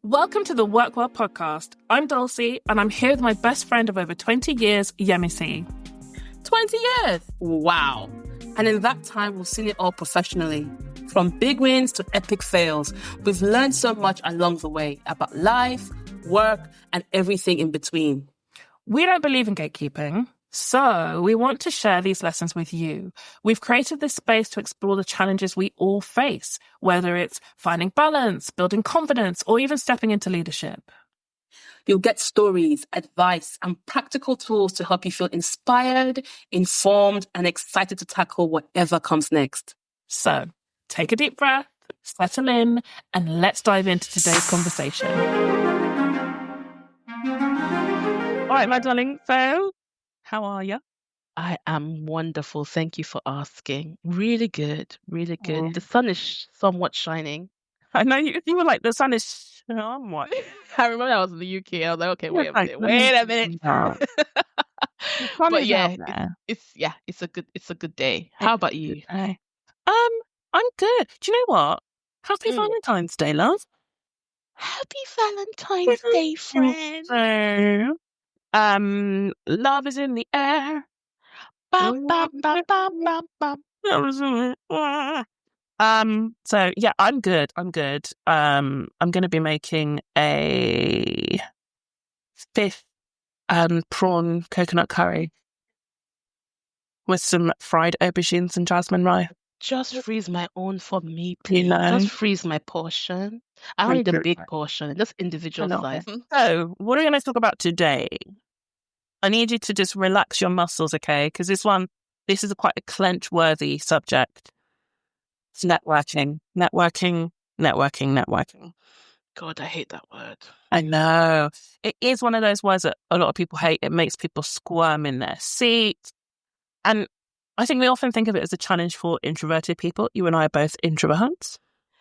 Welcome to the Work Well podcast. I'm Dulcie, and I'm here with my best friend of over 20 years, Yemisi. 20 years? Wow. And in that time, we've seen it all professionally. From big wins to epic fails, we've learned so much along the way about life, work, and everything in between. We don't believe in gatekeeping, so we want to share these lessons with you. We've created this space to explore the challenges we all face, whether it's finding balance, building confidence, or even stepping into leadership. You'll get stories, advice, and practical tools to help you feel inspired, informed, and excited to tackle whatever comes next. So, take a deep breath, settle in, and let's dive into today's conversation. All right, my darling, so how are you? I am wonderful. Thank you for asking. Really good. Really good. Yeah. The sun is somewhat shining. I know you were like, the sun is what? I remember I was in the UK. I was like, okay, wait a Like, minute. Wait a minute. But yeah, there. it's a good day. How about you? I'm good. Do you know what? Happy Valentine's Day, love. Happy Valentine's Day, friend. So, love is in the air. Bam, bam, bam, bam, bam, bam. So yeah, I'm good. I'm going to be making a fish and prawn coconut curry with some fried aubergines and jasmine rye. Just freeze my own for me, please. You know. Just freeze my portion. I don't need a big portion, just individual size. So, what are we going to talk about today? I need you to just relax your muscles, okay? Because this is quite a clench-worthy subject. It's networking. God, I hate that word. I know. It is one of those words that a lot of people hate. It makes people squirm in their seat. And I think we often think of it as a challenge for introverted people. You and I are both introverts.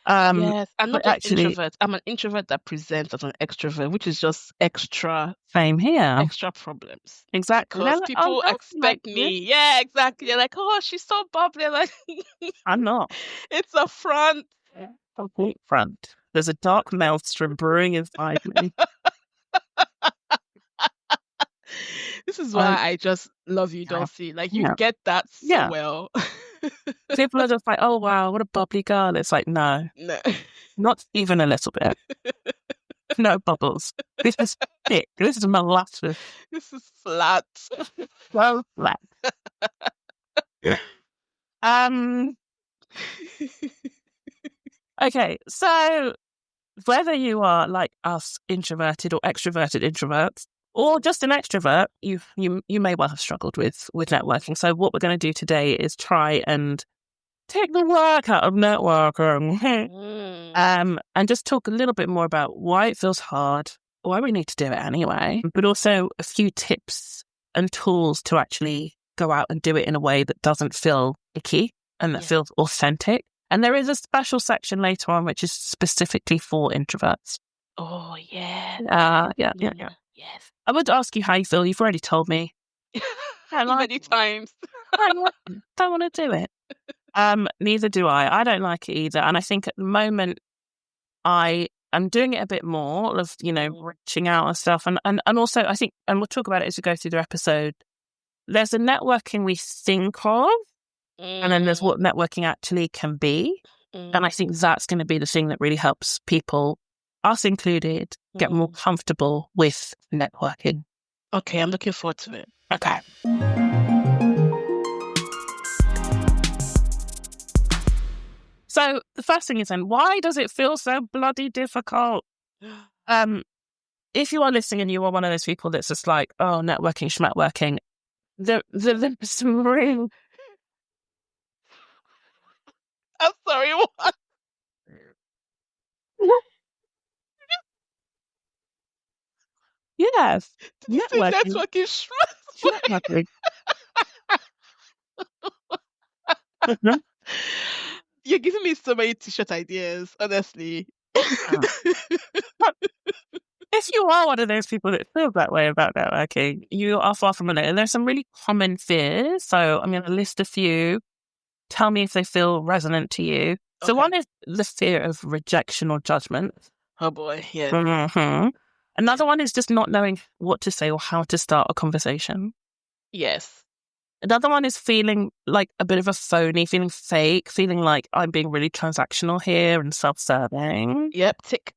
Yes, I'm not just actually, introvert. I'm an introvert that presents as an extrovert, which is just extra problems. Exactly. Because people expect me. Yeah, exactly. They're like, oh, she's so bubbly. I'm like, I'm not. It's a front. Complete front. There's a dark maelstrom brewing inside me. This is why I just love you, Dulcie. Like, you get that so well. People are just like, oh, wow, what a bubbly girl. It's like, no, not even a little bit. No bubbles. This is thick. This is molasses. This is flat. So flat. Okay, so whether you are like us, introverted or extroverted introverts, or just an extrovert, you may well have struggled with networking. So what we're going to do today is try and take the work out of networking, and just talk a little bit more about why it feels hard, why we need to do it anyway, but also a few tips and tools to actually go out and do it in a way that doesn't feel icky and that feels authentic. And there is a special section later on which is specifically for introverts. Oh, yeah. Yeah. Yes. I would ask you how you feel. You've already told me. Many times. I don't want to do it. Neither do I. I don't like it either. And I think at the moment I am doing it a bit more of, reaching out and stuff. And also I think, and we'll talk about it as we go through the episode, there's the networking we think of, and then there's what networking actually can be. And I think that's going to be the thing that really helps people, us included, get more comfortable with networking. Okay, I'm looking forward to it. Okay. So the first thing is then, why does it feel so bloody difficult? If you are listening and you are one of those people that's just like, oh, networking, schmetworking, there's some real... I'm sorry, what? Yes. Networking. You're giving me so many t-shirt ideas, honestly. If you are one of those people that feel that way about networking, you are far from it. And there's some really common fears. So I'm going to list a few. Tell me if they feel resonant to you. So one is the fear of rejection or judgment. Oh boy, yes. Mm-hmm. Another one is just not knowing what to say or how to start a conversation. Yes. Another one is feeling like a bit of a phony, feeling fake, feeling like I'm being really transactional here and self-serving. Yep, tick.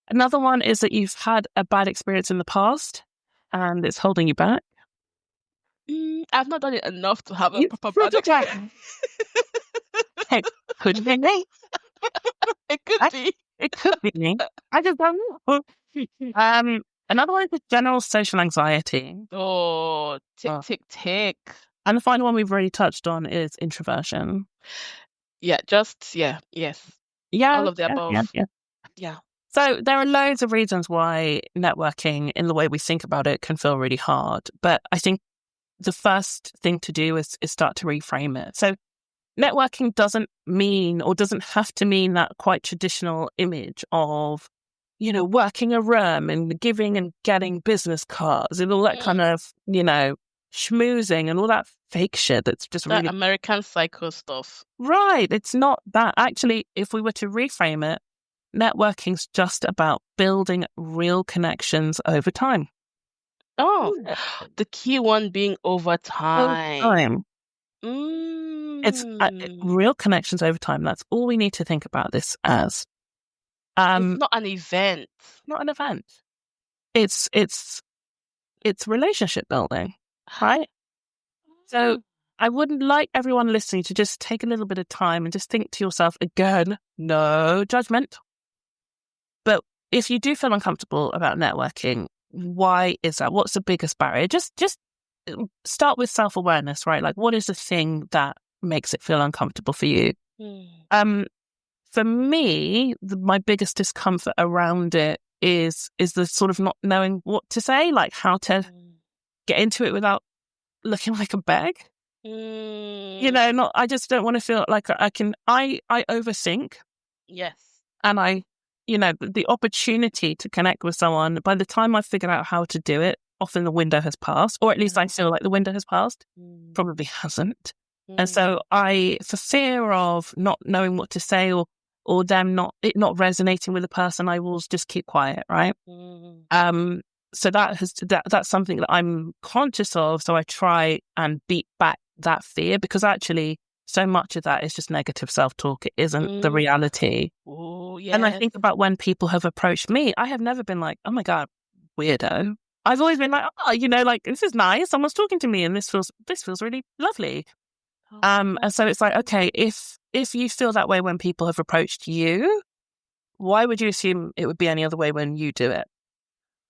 Another one is that you've had a bad experience in the past and it's holding you back. I've not done it enough to have a You proper bad experience. It could be me. It could be. It could be me. I just don't know. Another one is general social anxiety. Oh, tick, tick, tick. And the final one we've already touched on is introversion. Yeah, yes. Yeah. All of the above. Yeah. So there are loads of reasons why networking in the way we think about it can feel really hard. But I think the first thing to do is start to reframe it. So networking doesn't mean or doesn't have to mean that quite traditional image of, working a room and giving and getting business cards and all that kind of, schmoozing and all that fake shit that's just that really American Psycho stuff. Right. It's not that. Actually, if we were to reframe it, networking's just about building real connections over time. Oh, the key one being over time. It's real connections over time. That's all we need to think about this as. It's not an event. Not an event. It's relationship building, right? So I would like everyone listening to just take a little bit of time and just think to yourself again, no judgment. But if you do feel uncomfortable about networking, why is that? What's the biggest barrier? Just start with self-awareness, right? Like, what is the thing that makes it feel uncomfortable for you? For me, my biggest discomfort around it is the sort of not knowing what to say, like how to get into it without looking like a beg. I just don't want to feel like I overthink. Yes. And the opportunity to connect with someone, by the time I've figured out how to do it, often the window has passed, or at least I feel like the window has passed. Probably hasn't. And so for fear of not knowing what to say or them not resonating with the person, I will just keep quiet, right? So that's something that I'm conscious of. So I try and beat back that fear, because actually so much of that is just negative self-talk. It isn't the reality. Oh, yes. And I think about when people have approached me, I have never been like, oh my God, weirdo. I've always been like, like, this is nice. Someone's talking to me and this feels really lovely. And so it's like, okay, if you feel that way when people have approached you, why would you assume it would be any other way when you do it?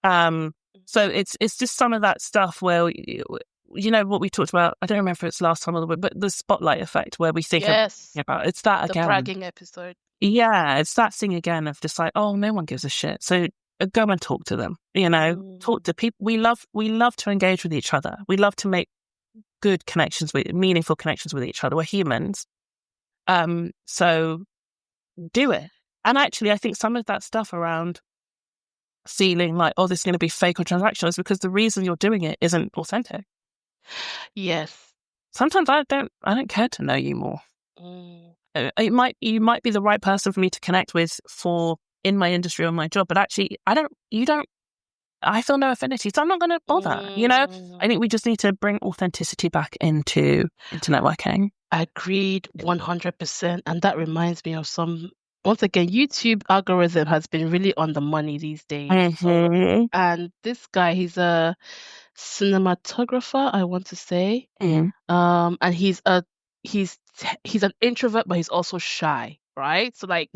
So it's just some of that stuff where, what we talked about, I don't remember if it's last time or but the spotlight effect, where we think about it's that the again. bragging episode. Yeah, it's that thing again of just like, oh, no one gives a shit. So go and talk to them, talk to people. We love to engage with each other. We love to make good connections, meaningful connections with each other. We're humans. So do it. And actually, I think some of that stuff around feeling like, oh, this is going to be fake or transactional is because the reason you're doing it isn't authentic. Yes. Sometimes I don't care to know you more. You might be the right person for me to connect with for in my industry or my job, but actually I feel no affinity, so I'm not going to bother. I think we just need to bring authenticity back into networking. Agreed, 100%. And that reminds me of once again, YouTube algorithm has been really on the money these days. And this guy, he's a cinematographer, I want to say. And he's an introvert, but he's also shy, right? So like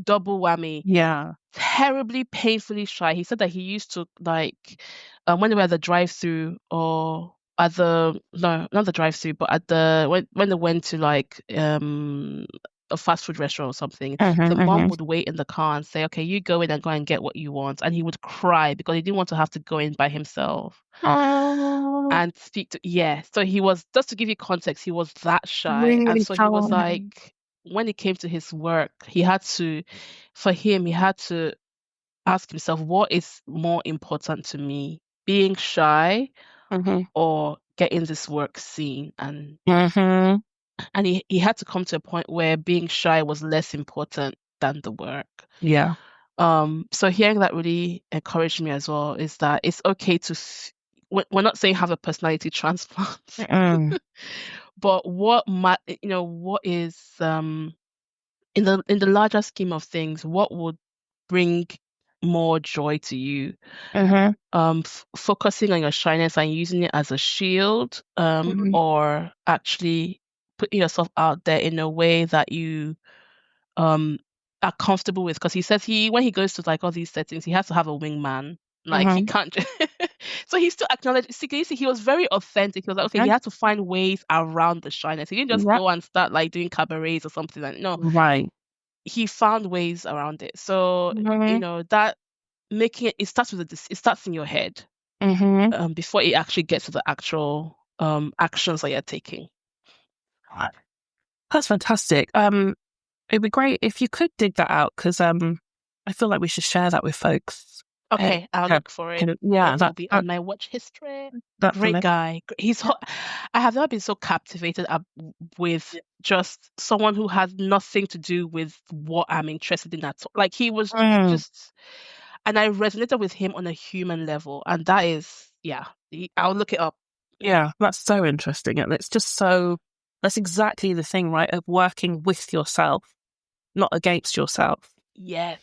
double whammy. Yeah. Terribly painfully shy. He said that he used to like when they were at the drive-through or at the no, not the drive-through, but at the when they went to like a fast food restaurant or something, the mom would wait in the car and say, okay, you go in and go and get what you want. And he would cry because he didn't want to have to go in by himself and speak to, so he was, just to give you context, he was that shy. Really, and so he was like, when it came to his work, he had to ask himself, what is more important to me, being shy or getting this work seen? And he had to come to a point where being shy was less important than the work. So hearing that really encouraged me as well, is that it's okay to we're not saying have a personality transplant, but what is in the larger scheme of things, what would bring more joy to you? Focusing on your shyness and using it as a shield, or actually putting yourself out there in a way that you are comfortable with. Because he says when he goes to like all these settings, he has to have a wingman. Like he can't just so he still acknowledged. See, he was very authentic. He was like, okay, he had to find ways around the shyness. He didn't just go and start like doing cabarets or something. Like, no, Right. he found ways around it. So that making it starts with it starts in your head before it actually gets to the actual actions that you're taking. That's fantastic. It'd be great if you could dig that out, because I feel like we should share that with folks. Okay, I'll look for it. Yeah, that'll be on my watch history. Great amazing guy. He's I have never been so captivated with just someone who has nothing to do with what I'm interested in at all. Like he was just, and I resonated with him on a human level, and that is, I'll look it up. Yeah, that's so interesting, and it's just that's exactly the thing, right? Of working with yourself, not against yourself. Yes.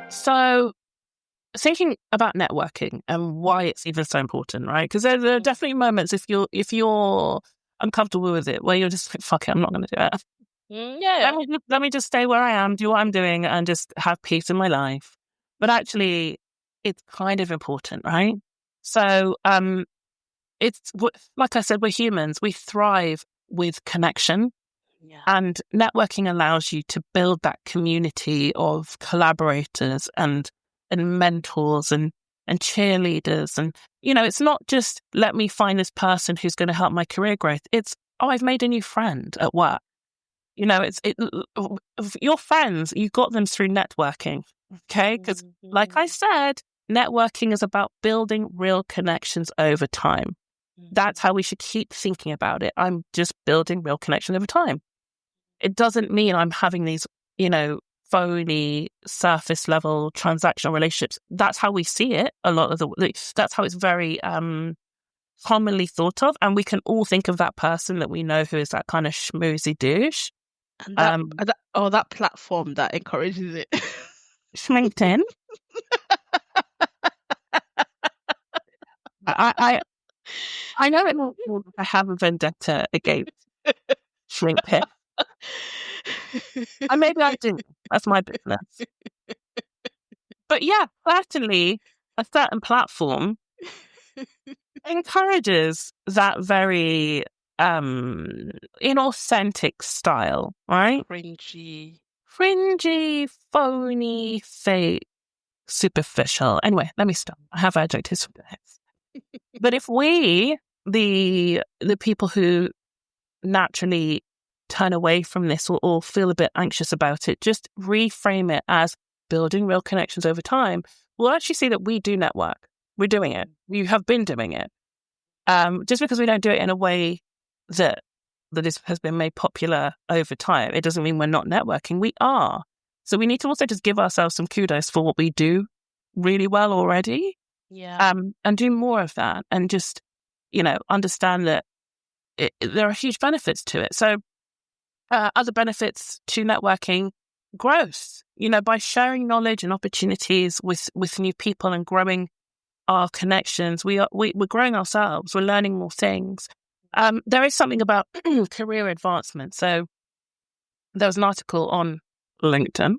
So, thinking about networking and why it's even so important, right? Because there are definitely moments if you're uncomfortable with it, where you're just like, fuck it, I'm not going to do it. Let me just stay where I am, do what I'm doing, and just have peace in my life. But actually, it's kind of important, right? So, it's like I said, we're humans. We thrive with connection. And networking allows you to build that community of collaborators and mentors and cheerleaders. And, it's not just let me find this person who's going to help my career growth. It's, I've made a new friend at work. Your friends, you got them through networking. Okay. Because like I said, networking is about building real connections over time. That's how we should keep thinking about it. I'm just building real connection over time. It doesn't mean I'm having these, phony surface level transactional relationships. That's how we see it. A lot of that's how it's very commonly thought of. And we can all think of that person that we know who is that kind of schmoozy douche. And that platform that encourages it. LinkedIn. I know it. I have a vendetta against LinkedIn. And maybe I do. That's my business. But yeah, certainly a certain platform encourages that very inauthentic style, right? Cringy, phony, fake, superficial. Anyway, let me stop. I have adjectives for this. But if we, the people who naturally turn away from this or feel a bit anxious about it, just reframe it as building real connections over time, we'll actually see that we do network. We're doing it. We have been doing it. Just because we don't do it in a way that has been made popular over time, it doesn't mean we're not networking. We are. So we need to also just give ourselves some kudos for what we do really well already. Yeah. And do more of that, and just, understand that there are huge benefits to it. So other benefits to networking: growth, by sharing knowledge and opportunities with new people and growing our connections, we're growing ourselves, we're learning more things. There is something about career advancement. So there was an article on LinkedIn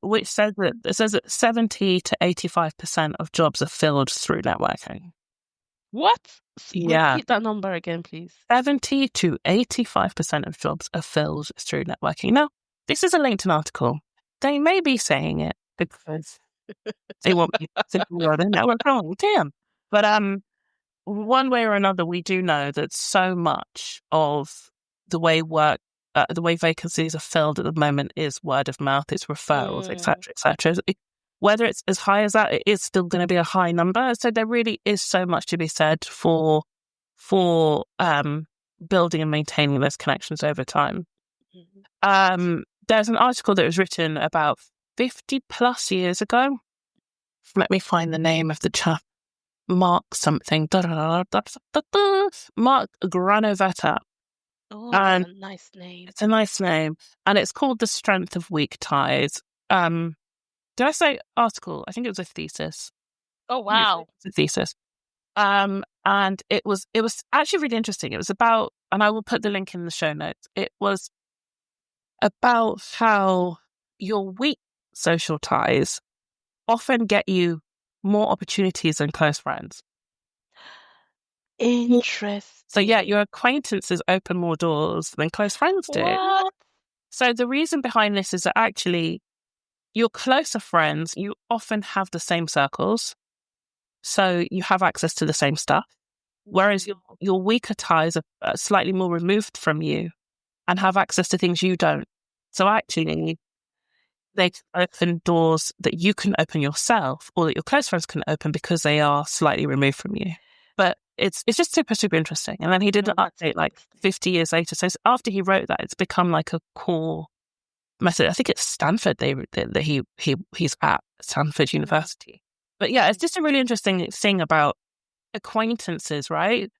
which says that 70 to 85% of jobs are filled through networking. What? Yeah. Repeat that number again, please. 70 to 85% of jobs are filled through networking. Now, this is a LinkedIn article. They may be saying it because they want me to think we're the network wrong. Damn. But one way or another, we do know that so much of the way vacancies are filled at the moment is word of mouth, it's referrals, etc., etc. Whether it's as high as that, it is still going to be a high number. So there really is so much to be said for building and maintaining those connections over time. There's an article that was written about 50 plus years ago. Let me find the name of the chap. Mark something. Mark Granoveta. Oh, And that's a nice name. it's a nice name. And it's called The Strength of Weak Ties. Did I say article? I think it was a thesis. Oh, wow. It's a thesis. And it was actually really interesting. It was about, and I will put the link in the show notes. It was about how your weak social ties often get you more opportunities than close friends. Interesting. So yeah, your acquaintances open more doors than close friends do. What? So the reason behind this is that actually your closer friends, you often have the same circles. So you have access to the same stuff. Whereas your weaker ties are slightly more removed from you and have access to things you don't. So actually, they open doors that you can open yourself or that your close friends can open because they are slightly removed from you. But it's just super, super interesting. And then he did an update like 50 years later. So after he wrote that, it's become like a core method. I think it's Stanford that he's at Stanford University. But yeah, it's just a really interesting thing about acquaintances, right?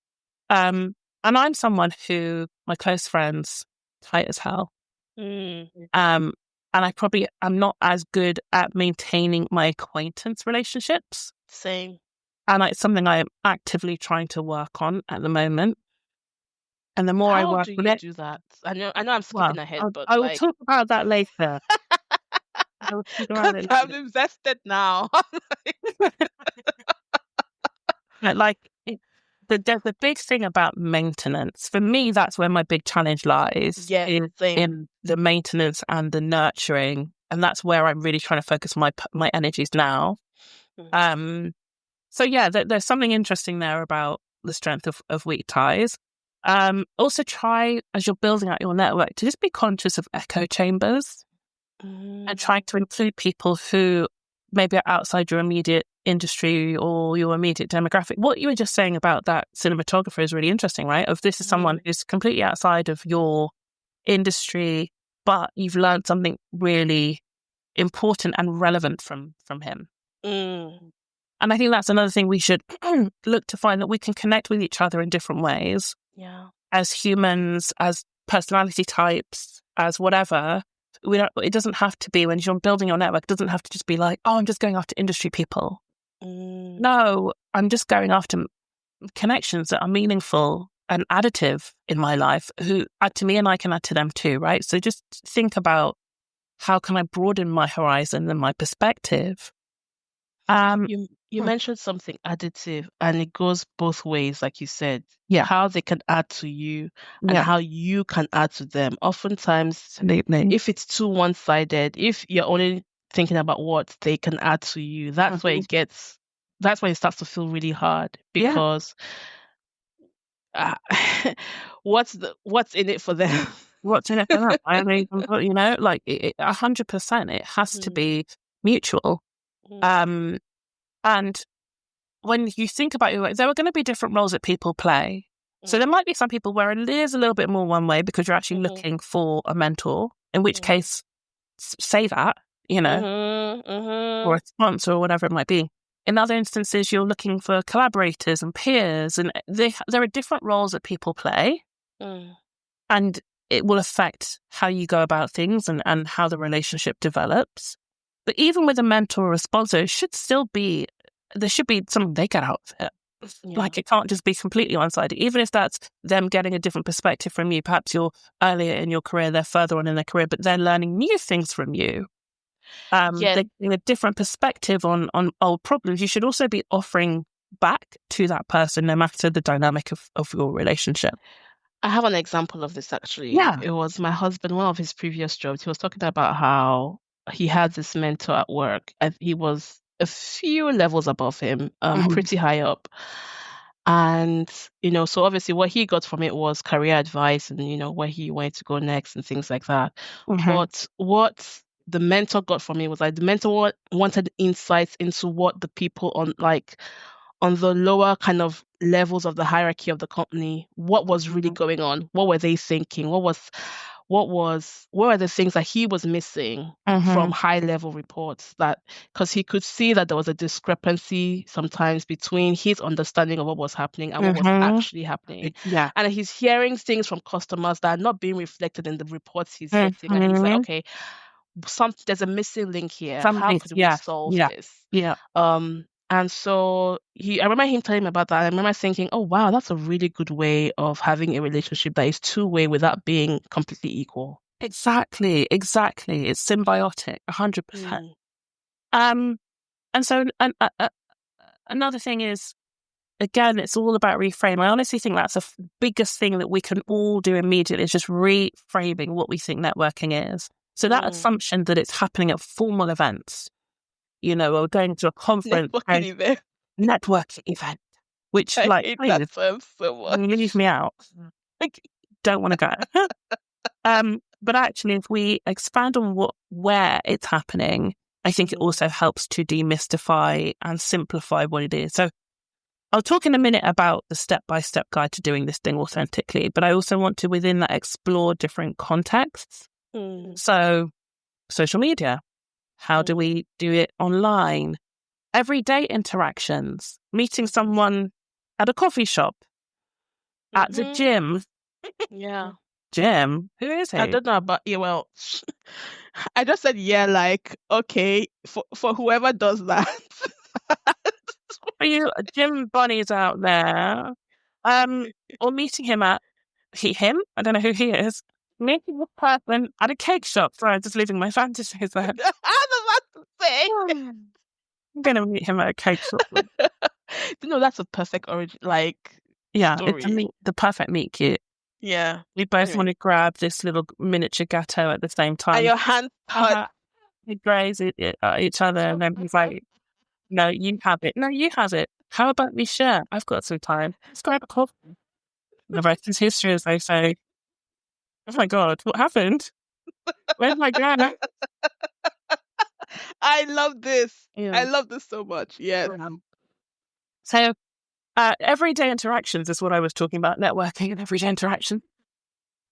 And I'm someone who my close friends tight as hell. And I probably am not as good at maintaining my acquaintance relationships. Same. And it's something I am actively trying to work on at the moment. And the more I work on it, do that? I know I'm skipping ahead, but I will talk about that later. I will talk about it I'm later. invested now. There's a big thing about maintenance. For me, that's where my big challenge lies. Yeah, same. In the maintenance and the nurturing, and that's where I'm really trying to focus my energies now. So yeah, there's something interesting there about the strength of weak ties. Also try, as you're building out your network, to just be conscious of echo chambers and trying to include people who maybe are outside your immediate industry or your immediate demographic. What you were just saying about that cinematographer is really interesting, right? Of this is someone who's completely outside of your industry, but you've learned something really important and relevant from him. And I think that's another thing we should look to find, that we can connect with each other in different ways. Yeah. As humans, as personality types, as whatever. It doesn't have to be, when you're building your network, it doesn't have to just be like, oh, I'm just going after industry people. No, I'm just going after connections that are meaningful and additive in my life, who add to me and I can add to them too, right? So just think about, how can I broaden my horizon and my perspective? You mentioned something additive, and it goes both ways, like you said. Yeah. How they can add to you and how you can add to them. Oftentimes, Absolutely. if it's too one-sided, if you're only thinking about what they can add to you, that's where that's when it starts to feel really hard, because what's in it for them? What's in it for them? I mean, like 100%, it has to be mutual. And when you think about your work, there are going to be different roles that people play. So there might be some people where it is a little bit more one way because you're actually looking for a mentor, in which case, say that, or a sponsor or whatever it might be. In other instances, you're looking for collaborators and peers, and there are different roles that people play. And it will affect how you go about things and how the relationship develops. But even with a mentor or a sponsor, there should be something they get out of it. Yeah. Like, it can't just be completely one-sided. Even if that's them getting a different perspective from you, perhaps you're earlier in your career, they're further on in their career, but they're learning new things from you. They're getting a different perspective on old problems. You should also be offering back to that person, no matter the dynamic of your relationship. I have an example of this, actually. Yeah. It was my husband, one of his previous jobs. He was talking about how he had this mentor at work, and he was a few levels above him, pretty high up. And, so obviously what he got from it was career advice and, where he wanted to go next and things like that. But what the mentor got from it was like, the mentor wanted insights into what the people on the lower kind of levels of the hierarchy of the company, what was really going on, what were they thinking, what what were the things that he was missing from high level reports, that because he could see that there was a discrepancy sometimes between his understanding of what was happening and what was actually happening. Yeah. And he's hearing things from customers that are not being reflected in the reports he's getting. And he's like, okay, there's a missing link here. How could we solve this? Yeah. And so I remember him telling me about that. I remember thinking, oh, wow, that's a really good way of having a relationship that is two-way without being completely equal. Exactly. It's symbiotic, 100%. And so another thing is, again, it's all about reframe. I honestly think that's the biggest thing that we can all do immediately, is just reframing what we think networking is. So that assumption that it's happening at formal events, or going to a conference, networking event, which I hate that term so much. Leave me out. Don't want to go. But actually, if we expand on where it's happening, I think it also helps to demystify and simplify what it is. So I'll talk in a minute about the step-by-step guide to doing this thing authentically, but I also want to, within that, explore different contexts. So social media, how do we do it online? Everyday interactions, meeting someone at a coffee shop, at the gym. Yeah. Gym? Who is he? I don't know about you. Well, I just said, like, okay, for whoever does that. For you gym bunnies out there, or meeting him at him, I don't know who he is, meeting a person at a cake shop. Sorry, I'm just leaving my fantasies there. I was about to say. I'm going to meet him at a cake shop. That's a perfect origin, story. It's the perfect meet cute. Yeah. We both want to grab this little miniature gâteau at the same time. And your hands touch. We graze each other, and then he's like, no, you have it. No, you have it. How about we share? I've got some time. Let's grab a coffee. The rest is history, as they say. Oh my God, what happened? Where's my grandma? I love this. Yeah. I love this so much. Yes. So, everyday interactions is what I was talking about. Networking and everyday interaction.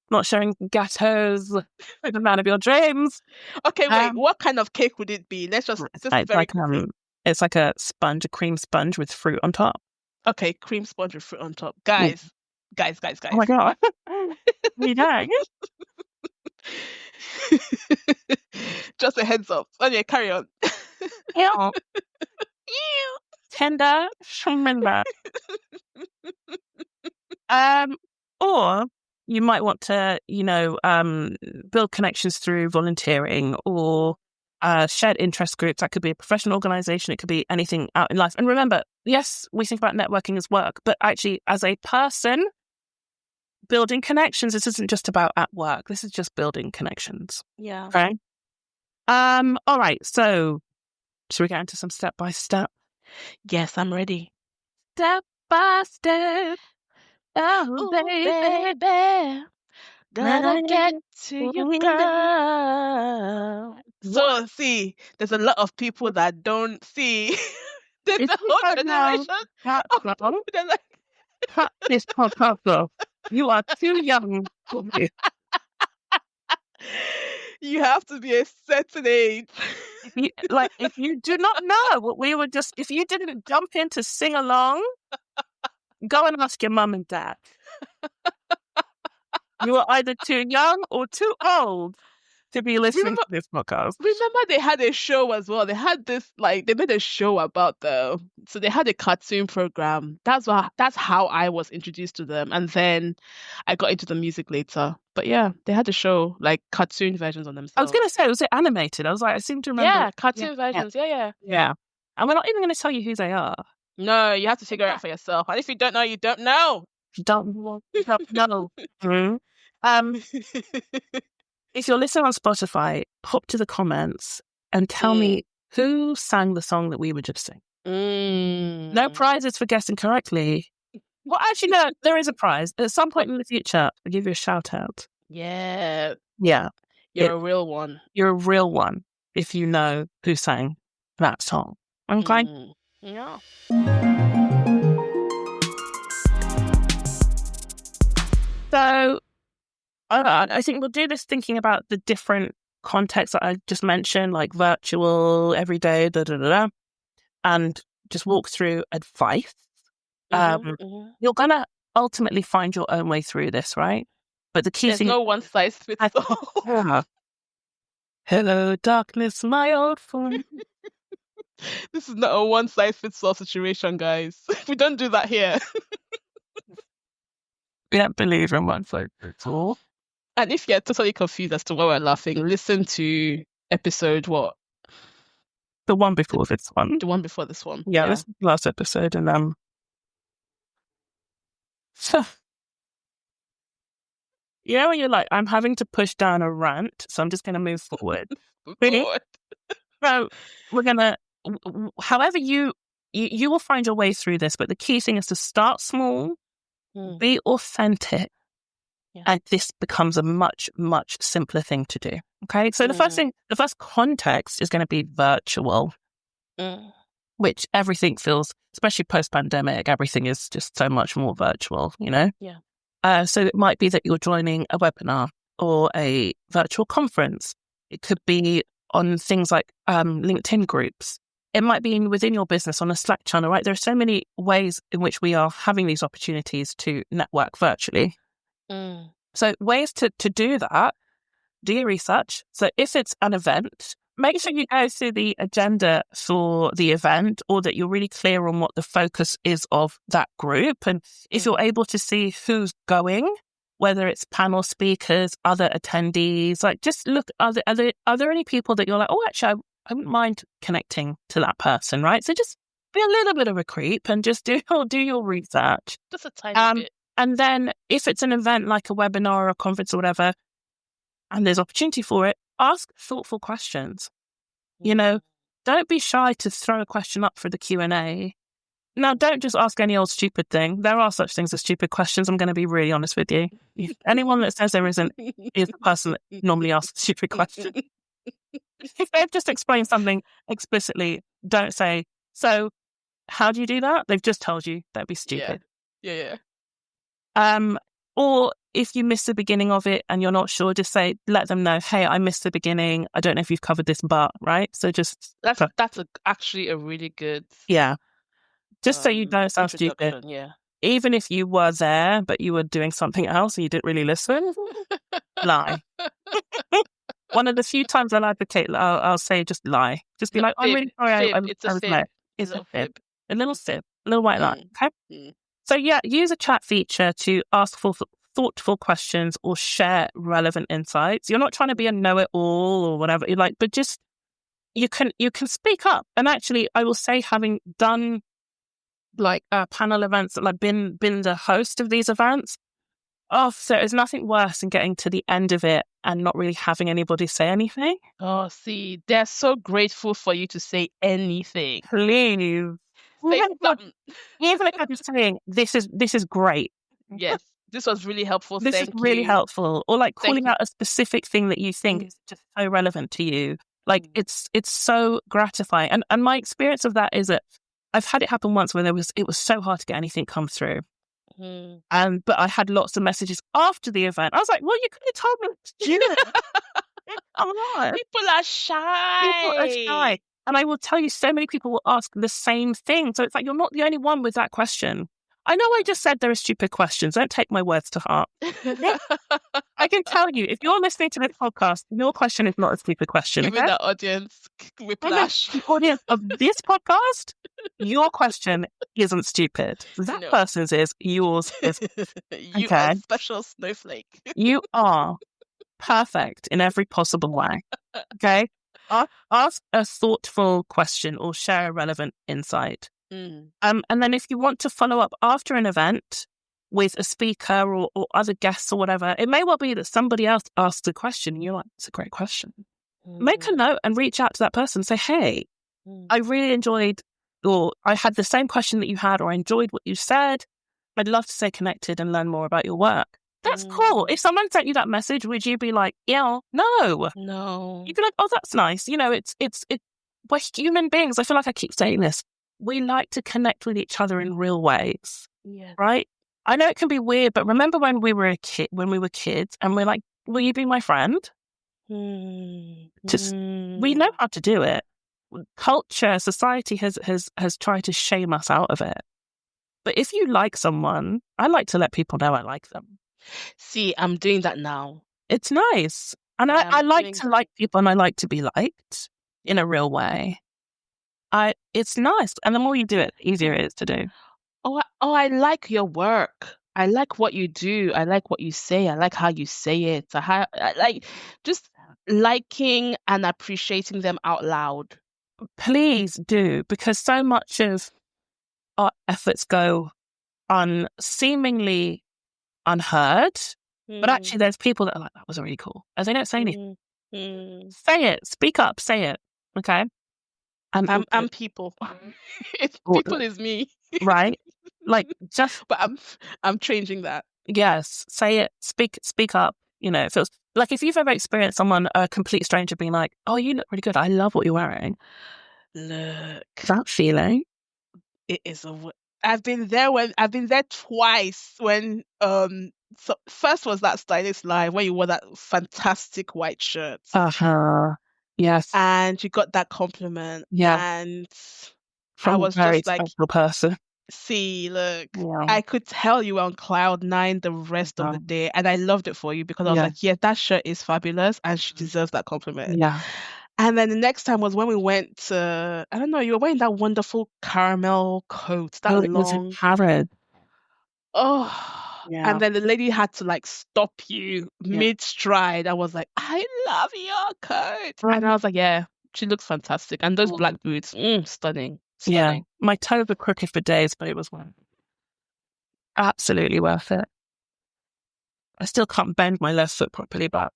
Not sharing gâteaux with the man of your dreams. Okay, wait. What kind of cake would it be? Let's just it's like a cream sponge with fruit on top. Okay, cream sponge with fruit on top. Guys. Oh my God. What are you doing? Just a heads up. Okay, carry on. Ew. Tender. Remember. Or you might want to, build connections through volunteering or shared interest groups. That could be a professional organization. It could be anything out in life. And remember, yes, we think about networking as work, but actually as a person, building connections, this isn't just about at work. This is just building connections. Yeah. Okay. All right. So should we get into some step by step? Yes, I'm ready. Step by step. Oh, baby. Gotta get to you, girl. So, see, there's a lot of people that don't see. There's a whole generation of people that like... Cut this podcast off. You are too young for me. You have to be a certain age. If you do not know what we were if you didn't jump in to sing along, go and ask your mum and dad. You are either too young or too old to be listening to this podcast. Remember they had a show as well. They had this, they made a show about so they had a cartoon program. That's how I was introduced to them. And then I got into the music later. But yeah, they had a show, cartoon versions on themselves. I was going to say, was it animated? I was like, I seem to remember. Yeah, cartoon versions. Yeah. Yeah. And we're not even going to tell you who they are. No, you have to figure it out for yourself. And if you don't know, you don't know. You don't know. If you're listening on Spotify, hop to the comments and tell me who sang the song that we were just singing. No prizes for guessing correctly. Well, actually, no, there is a prize. At some point in the future, I'll give you a shout out. Yeah. Yeah. You're a real one. You're a real one if you know who sang that song. Okay? Yeah. So, I think we'll do this thinking about the different contexts that I just mentioned, like virtual, everyday, and just walk through advice. You're going to ultimately find your own way through this, right? But the key There's thing no one size fits all. Yeah. Hello, darkness, my old friend. This is not a one size fits all situation, guys. We don't do that here. We don't believe in one size fits all. And if you're totally confused as to why we're laughing, listen to episode what? The one before this one. The one before this one. Yeah, this is the last episode, and you know when you're like, I'm having to push down a rant, so I'm just going to move forward. Really? So we're gonna, however you will find your way through this, but the key thing is to start small, be authentic, and this becomes a much, much simpler thing to do. Okay, so the first context is going to be virtual, which everything feels, especially post-pandemic, everything is just so much more virtual, you know? Yeah. So it might be that you're joining a webinar or a virtual conference. It could be on things like LinkedIn groups. It might be within your business on a Slack channel, right? There are so many ways in which we are having these opportunities to network virtually. So ways to do that, do your research. So if it's an event, make sure you go through the agenda for the event, or that you're really clear on what the focus is of that group. And if you're able to see who's going, whether it's panel speakers, other attendees, like just look, are there any people that you're like, oh, actually, I wouldn't mind connecting to that person, right? So just be a little bit of a creep and just do your research. Just a tiny bit. And then if it's an event like a webinar or a conference or whatever, and there's opportunity for it, ask thoughtful questions. You know, don't be shy to throw a question up for the Q&A. Now, don't just ask any old stupid thing. There are such things as stupid questions. I'm going to be really honest with you. Anyone that says there isn't is the person that normally asks a stupid question. If they've just explained something explicitly, don't say, so how do you do that? They've just told you. That'd be stupid. Yeah. Or if you miss the beginning of it and you're not sure, just say, let them know, hey, I missed the beginning. I don't know if you've covered this, but right. So just that's actually a really good. Yeah. Just so you don't sound stupid. Yeah. Even if you were there, but you were doing something else and you didn't really listen, lie. One of the few times I'll advocate, I'll say just lie. Just be like, I'm really sorry. It's a fib. It's a fib. A little fib. A little white lie. Okay. So yeah, use a chat feature to ask for thoughtful questions or share relevant insights. You're not trying to be a know-it-all or whatever you like, but just you can speak up. And actually, I will say, having done like panel events, like been the host of these events, so there's nothing worse than getting to the end of it and not really having anybody say anything. Oh, see, they're so grateful for you to say anything. Please. Say something. Even if I'm just saying, this is great. Yes, this was really helpful. This is really helpful. Or like calling out a specific thing that you think is just so relevant to you. Like it's so gratifying. And my experience of that is that I've had it happen once where it was so hard to get anything come through. But I had lots of messages after the event. I was like, well, you could have told me. Come on. People are shy. And I will tell you, so many people will ask the same thing. So it's like, you're not the only one with that question. I know I just said there are stupid questions. Don't take my words to heart. I can tell you, if you're listening to this podcast, your question is not a stupid question. Even the audience whiplash. The audience of this podcast, your question isn't stupid. That person's is, yours is. You are a special snowflake. You are perfect in every possible way. Okay? Ask a thoughtful question or share a relevant insight. And then if you want to follow up after an event with a speaker or other guests or whatever, it may well be that somebody else asks a question and you're like, it's a great question. Make a note and reach out to that person and say, hey, I really enjoyed, or I had the same question that you had, or I enjoyed what you said. I'd love to stay connected and learn more about your work. That's cool. If someone sent you that message, would you be like, yeah, no. You'd be like, oh, that's nice. You know, we're human beings. I feel like I keep saying this. We like to connect with each other in real ways, right? I know it can be weird, but remember when we were kids and we're like, will you be my friend? Just, we know how to do it. Culture, society has tried to shame us out of it. But if you like someone, I like to let people know I like them. See, I'm doing that now. It's nice. And I like to like people and I like to be liked in a real way. It's nice. And the more you do it, the easier it is to do. I like your work. I like what you do. I like what you say. I like how you say it. I like just liking and appreciating them out loud. Please do, because so much of our efforts go seemingly unheard. But actually, there's people that are like, that was really cool. As they don't say anything. Say it. Speak up. Say it. Okay? I'm people. People is me. Right? Like, just... But I'm changing that. Yes. Say it. Speak up. You know, it feels like if you've ever experienced someone, a complete stranger, being like, oh, you look really good. I love what you're wearing. Look. That feeling. It is I've been there twice when so first was that stylist live when you wore that fantastic white shirt. Yes. And you got that compliment. Yeah. And From I was a very just like, special person. see, look, Yeah. I could tell you were on cloud 9 the rest of the day. And I loved it for you because I was like, yeah, that shirt is fabulous and she deserves that compliment. Yeah. And then the next time was when we went to, I don't know, you were wearing that wonderful caramel coat, that It was long. Harrod. Oh, Yeah. and then the lady had to like stop you mid-stride. I was like, I love your coat. And I was like, yeah, she looks fantastic. And those black boots, stunning. Yeah. My toes were crooked for days, but it was absolutely worth it. I still can't bend my left foot properly, but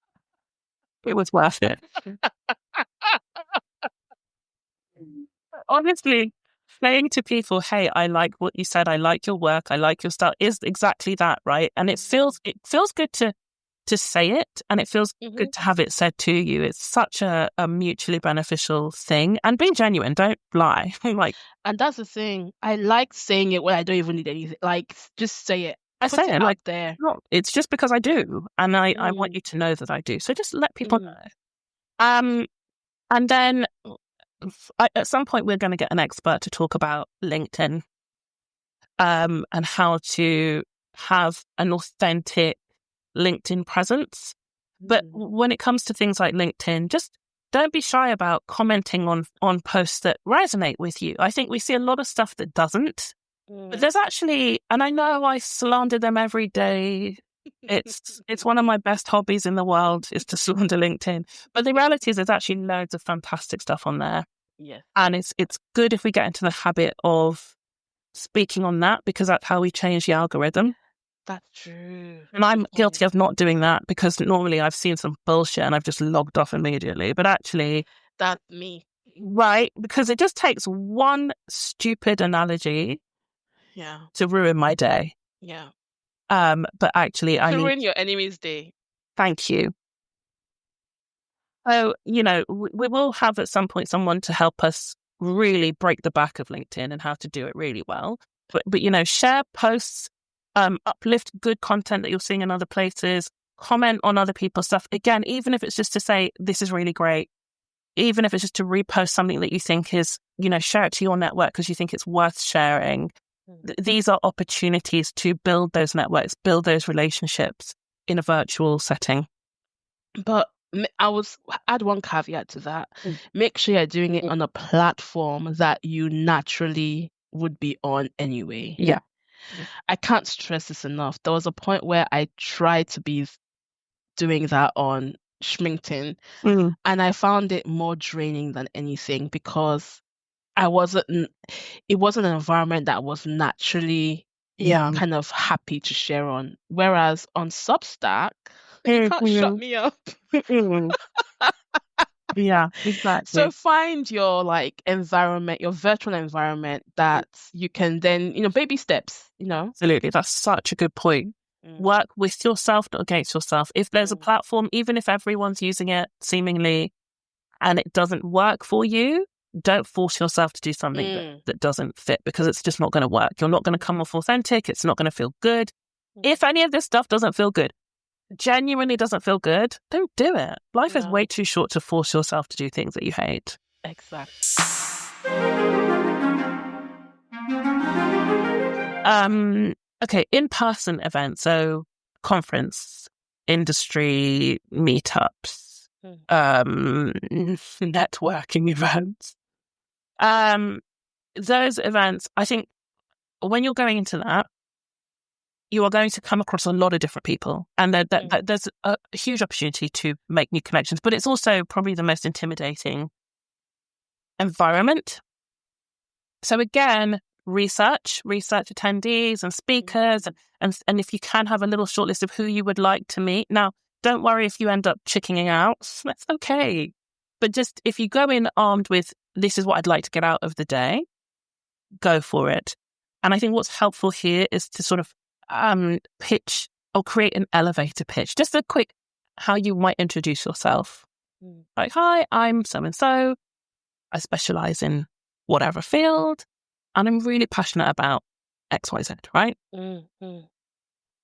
it was worth it. Honestly, saying to people, hey, I like what you said, I like your work, I like your style, is exactly that, right? And it feels good to say it, and it feels good to have it said to you. It's such a mutually beneficial thing. And be genuine, don't lie. And that's the thing. I like saying it when I don't even need anything. Like, just say it. I Put say it it out there. No, it's just because I do, and I want you to know that I do. So just let people know. And then at some point we're going to get an expert to talk about LinkedIn, and how to have an authentic LinkedIn presence. But when it comes to things like LinkedIn, just don't be shy about commenting on posts that resonate with you. I think we see a lot of stuff that doesn't. But there's actually, and I know I slander them every day. It's one of my best hobbies in the world is to slander LinkedIn. But the reality is there's actually loads of fantastic stuff on there. Yes. And it's good if we get into the habit of speaking on that, because that's how we change the algorithm. That's true. And I'm guilty of not doing that because normally I've seen some bullshit and I've just logged off immediately. But actually, that's me. Right? Because it just takes one stupid analogy to ruin my day. Yeah. But actually, I ruin your enemy's day. Thank you. So, you know, we will have at some point someone to help us really break the back of LinkedIn and how to do it really well. But you know, share posts, uplift good content that you're seeing in other places, comment on other people's stuff. Again, even if it's just to say, this is really great, even if it's just to repost something that you think is, you know, share it to your network because you think it's worth sharing. These are opportunities to build those networks, build those relationships in a virtual setting. But I was add one caveat to that. Make sure you're doing it on a platform that you naturally would be on anyway. Yeah. I can't stress this enough. There was a point where I tried to be doing that on LinkedIn, and I found it more draining than anything because it wasn't an environment that was naturally kind of happy to share on. Whereas on Substack, you can't shut me up. Yeah, exactly. So find your like environment, your virtual environment that you can then, you know, baby steps, you know. Absolutely. That's such a good point. Work with yourself, not against yourself. If there's a platform, even if everyone's using it seemingly and it doesn't work for you, don't force yourself to do something that doesn't fit, because it's just not going to work. You're not going to come off authentic. It's not going to feel good. If any of this stuff doesn't feel good, genuinely doesn't feel good, don't do it. Life is way too short to force yourself to do things that you hate. Exactly. Okay, in-person events, so conference, industry meetups, networking events. Those events, I think when you're going into that, you are going to come across a lot of different people, and there's a huge opportunity to make new connections, but it's also probably the most intimidating environment. So again, research attendees and speakers, and if you can, have a little short list of who you would like to meet. Now, don't worry if you end up chickening out. That's okay. But just if you go in armed with, this is what I'd like to get out of the day, go for it. And I think what's helpful here is to sort of pitch or create an elevator pitch. Just a quick, how you might introduce yourself. Like, hi, I'm so-and-so. I specialize in whatever field, and I'm really passionate about XYZ, right?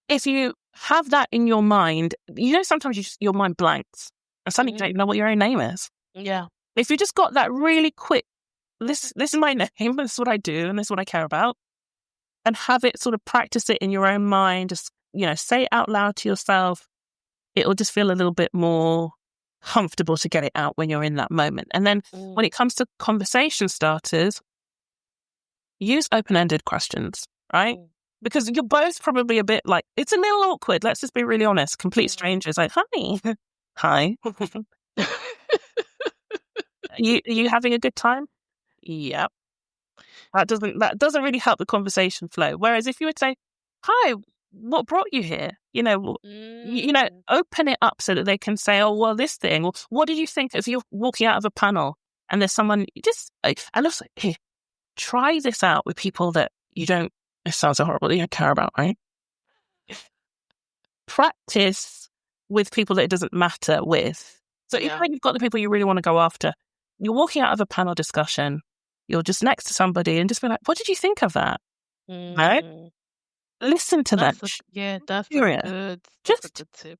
If you have that in your mind, sometimes your mind blanks and suddenly you don't even know what your own name is. Yeah. If you just got that really quick, this is my name, this is what I do, and this is what I care about, and have it sort of practice it in your own mind, just, say it out loud to yourself, it'll just feel a little bit more comfortable to get it out when you're in that moment. And then when it comes to conversation starters, use open-ended questions, right? Because you're both probably a bit like, it's a little awkward. Let's just be really honest. Complete strangers, like, hi. Hi. you having a good time? Yep. That doesn't really help the conversation flow. Whereas if you would say, hi, what brought you here? Open it up so that they can say, oh, well, this thing, or what did you think if you're walking out of a panel and there's someone and also, here, try this out with people that you don't, it sounds so horrible, you don't care about, right? Practice with people that it doesn't matter with. So even when you've got the people you really want to go after, you're walking out of a panel discussion, you're just next to somebody and just be like, what did you think of that? Right? Listen to that. That's a good tip.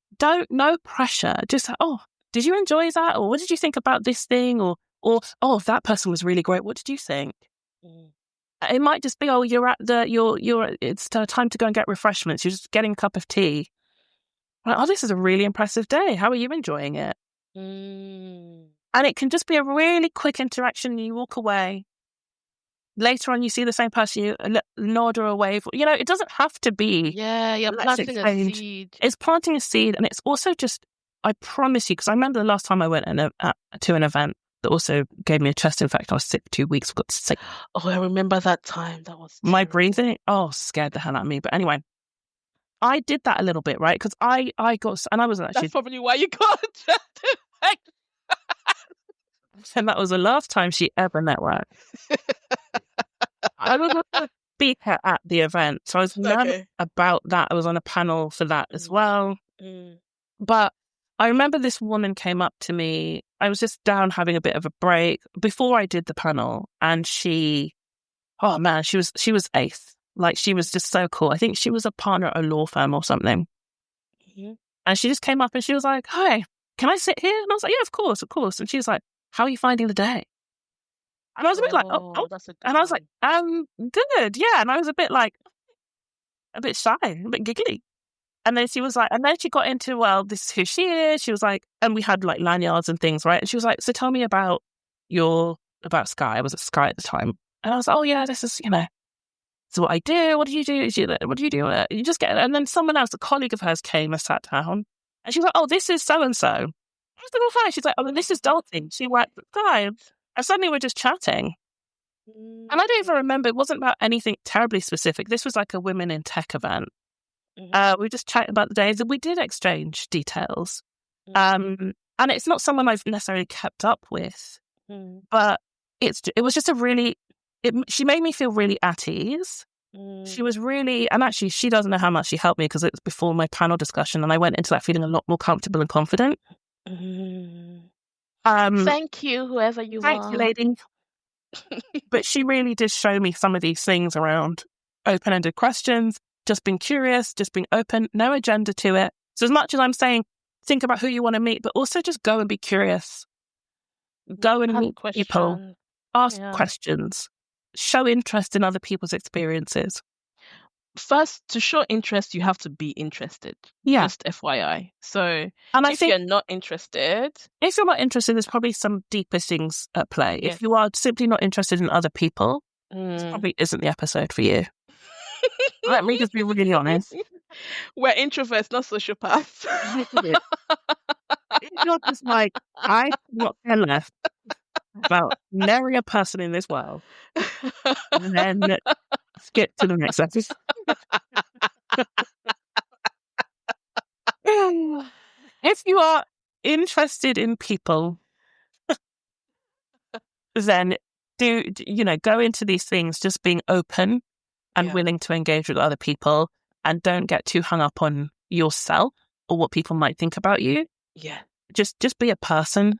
No pressure. Just like, oh, did you enjoy that? Or what did you think about this thing? Or oh, if that person was really great, what did you think? It might just be, oh, it's time to go and get refreshments. You're just getting a cup of tea. Like, oh, this is a really impressive day. How are you enjoying it? And it can just be a really quick interaction. You walk away. Later on, you see the same person, you nod or a wave. It doesn't have to be. Yeah, you're planting a seed. It's planting a seed, and it's also just, I promise you, because I remember the last time I went to an event that also gave me a chest infection. I was sick 2 weeks, got sick. Oh, I remember that time. That was my breathing. Oh, scared the hell out of me. But anyway, I did that a little bit, right? Because I got, and I was actually. That's probably why you got a chest infection. And that was the last time she ever networked. I was a speaker at the event, so I was learning about that. I was on a panel for that as well. But I remember this woman came up to me. I was just down having a bit of a break before I did the panel, and she was ace. Like, she was just so cool. I think she was a partner at a law firm or something. And she just came up and she was like, hi, can I sit here? And I was like, yeah, of course. And she was like, how are you finding the day? And I was a bit like, oh. That's a good and I was like, good, yeah. And I was a bit shy, a bit giggly. And then she was like, and then she got into, well, this is who she is. She was like, and we had like lanyards and things, right? And she was like, so tell me about Sky. I was at Sky at the time. And I was like, oh yeah, this is, so what I do. What do you do? What do you do? You just get, and then someone else, a colleague of hers, came and sat down, and she was like, oh, this is so and so. I was like, oh, hi. She's like, oh, this is Dulcie. She worked at Sky. And suddenly we're just chatting. And I don't even remember, it wasn't about anything terribly specific. This was like a women in tech event. We were just chatting about the days, and we did exchange details. And it's not someone I've necessarily kept up with, but it was just she made me feel really at ease. She was really, and actually she doesn't know how much she helped me, because it was before my panel discussion, and I went into that feeling a lot more comfortable and confident. Thank you, whoever you are. Thank you, lady. But she really did show me some of these things around open-ended questions, just being curious, just being open, no agenda to it. So as much as I'm saying, think about who you want to meet, but also just go and be curious. Go and Ask meet people, questions. ask Yeah. questions, show interest in other people's experiences. First, to show interest, you have to be interested. Yeah. Just FYI. So And I if think you're not interested, if you're not interested, there's probably some deeper things at play. yes. If you are simply not interested in other people, this Mm. probably isn't the episode for you. Let me just be really honest. We're introverts, not sociopaths. If you're just like, I not care less about nary a person in this world, then skip to the next episode. If you are interested in people, then go into these things just being open and Yeah. willing to engage with other people, and don't get too hung up on yourself or what people might think about you. Yeah. Just be a person.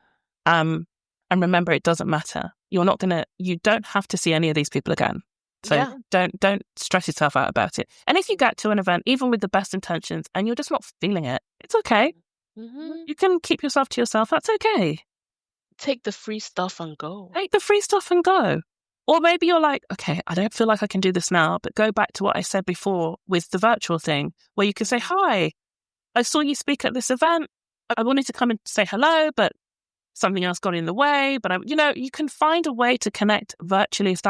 And remember, it doesn't matter. You don't have to see any of these people again. So Yeah. don't stress yourself out about it. And if you get to an event, even with the best intentions, and you're just not feeling it, it's okay. Mhm. You can keep yourself to yourself. That's okay. Take the free stuff and go. Take the free stuff and go. Or maybe you're like, okay, I don't feel like I can do this now, but go back to what I said before with the virtual thing, where you can say, hi, I saw you speak at this event. I wanted to come and say hello, but something else got in the way. But you can find a way to connect virtually if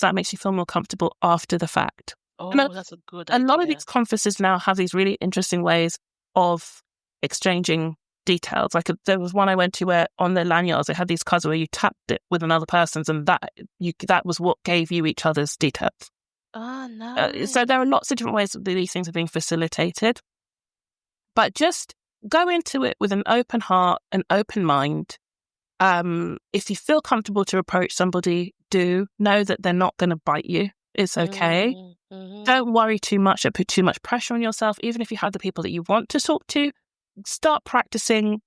that makes you feel more comfortable after the fact. Oh, And that's a good a idea. lot of these conferences now have these really interesting ways of exchanging details. Like there was one I went to where on the lanyards they had these cards where you tapped it with another person's, and that was what gave you each other's details. Ah, nice. So there are lots of different ways that these things are being facilitated. But just go into it with an open heart, an open mind. If you feel comfortable to approach somebody, do know that they're not going to bite you. It's okay. Mhm. Don't worry too much or put too much pressure on yourself. Even if you have the people that you want to talk to, start practicing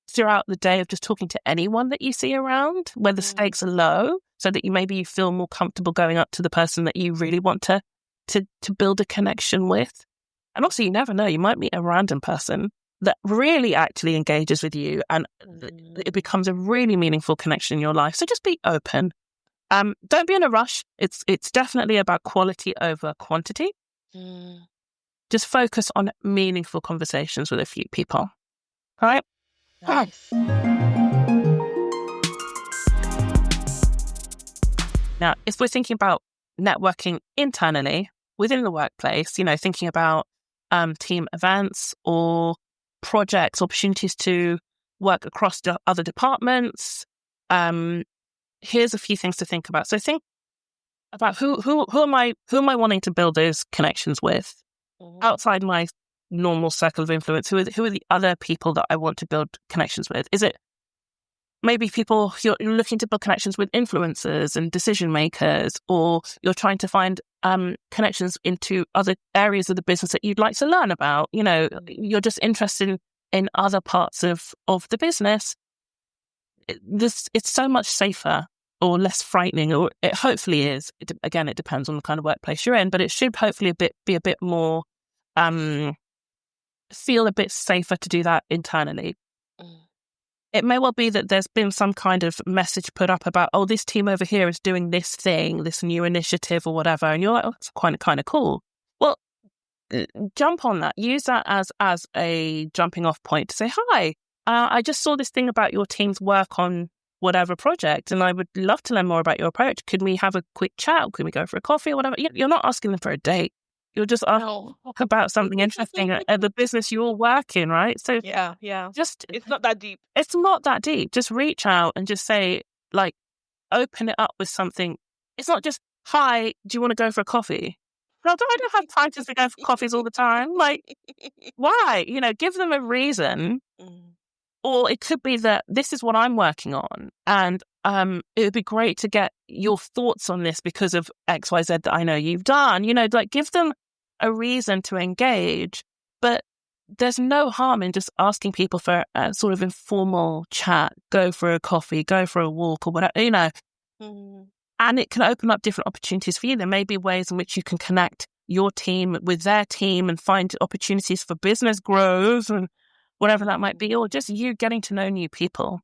throughout the day of just talking to anyone that you see around where the stakes are low, so that you feel more comfortable going up to the person that you really want to build a connection with. And also, you never know, you might meet a random person that really actually engages with you, and it becomes a really meaningful connection in your life. So just be open. Don't be in a rush. It's definitely about quality over quantity. Just focus on meaningful conversations with a few people. All right? Nice. Now, if we're thinking about networking internally within the workplace, thinking about team events or projects, opportunities to work across other departments, here's a few things to think about. So think about who am I wanting to build those connections with outside my normal circle of influence. Who are the other people that I want to build connections with? Is it maybe people you're looking to build connections with, influencers and decision makers, or you're trying to find connections into other areas of the business that you'd like to learn about? You're just interested in other parts of the business. It's so much safer or less frightening, or it hopefully is. Again, it depends on the kind of workplace you're in, but it should hopefully be a bit more, feel a bit safer to do that internally. It may well be that there's been some kind of message put up about, oh, this team over here is doing this thing, this new initiative or whatever, and you're like, oh, it's kind of cool. Well, jump on that. Use that as a jumping off point to say, hi, I just saw this thing about your team's work on whatever project, and I would love to learn more about your approach. Could we have a quick chat? Could we go for a coffee or whatever? You're not asking them for a date. You're just asking about something interesting at the business you all work in, right? So yeah. It's not that deep. It's not that deep. Just reach out and just say, like, open it up with something. It's not just, hi, do you want to go for a coffee? No, I don't have time to go for coffees all the time. Like, why? Give them a reason. Or it could be that this is what I'm working on, and it would be great to get your thoughts on this because of X, Y, Z that I know you've done. Give them a reason to engage. But there's no harm in just asking people for a sort of informal chat, go for a coffee, go for a walk or whatever. And it can open up different opportunities for you. There may be ways in which you can connect your team with their team and find opportunities for business growth and whatever that might be, or just you getting to know new people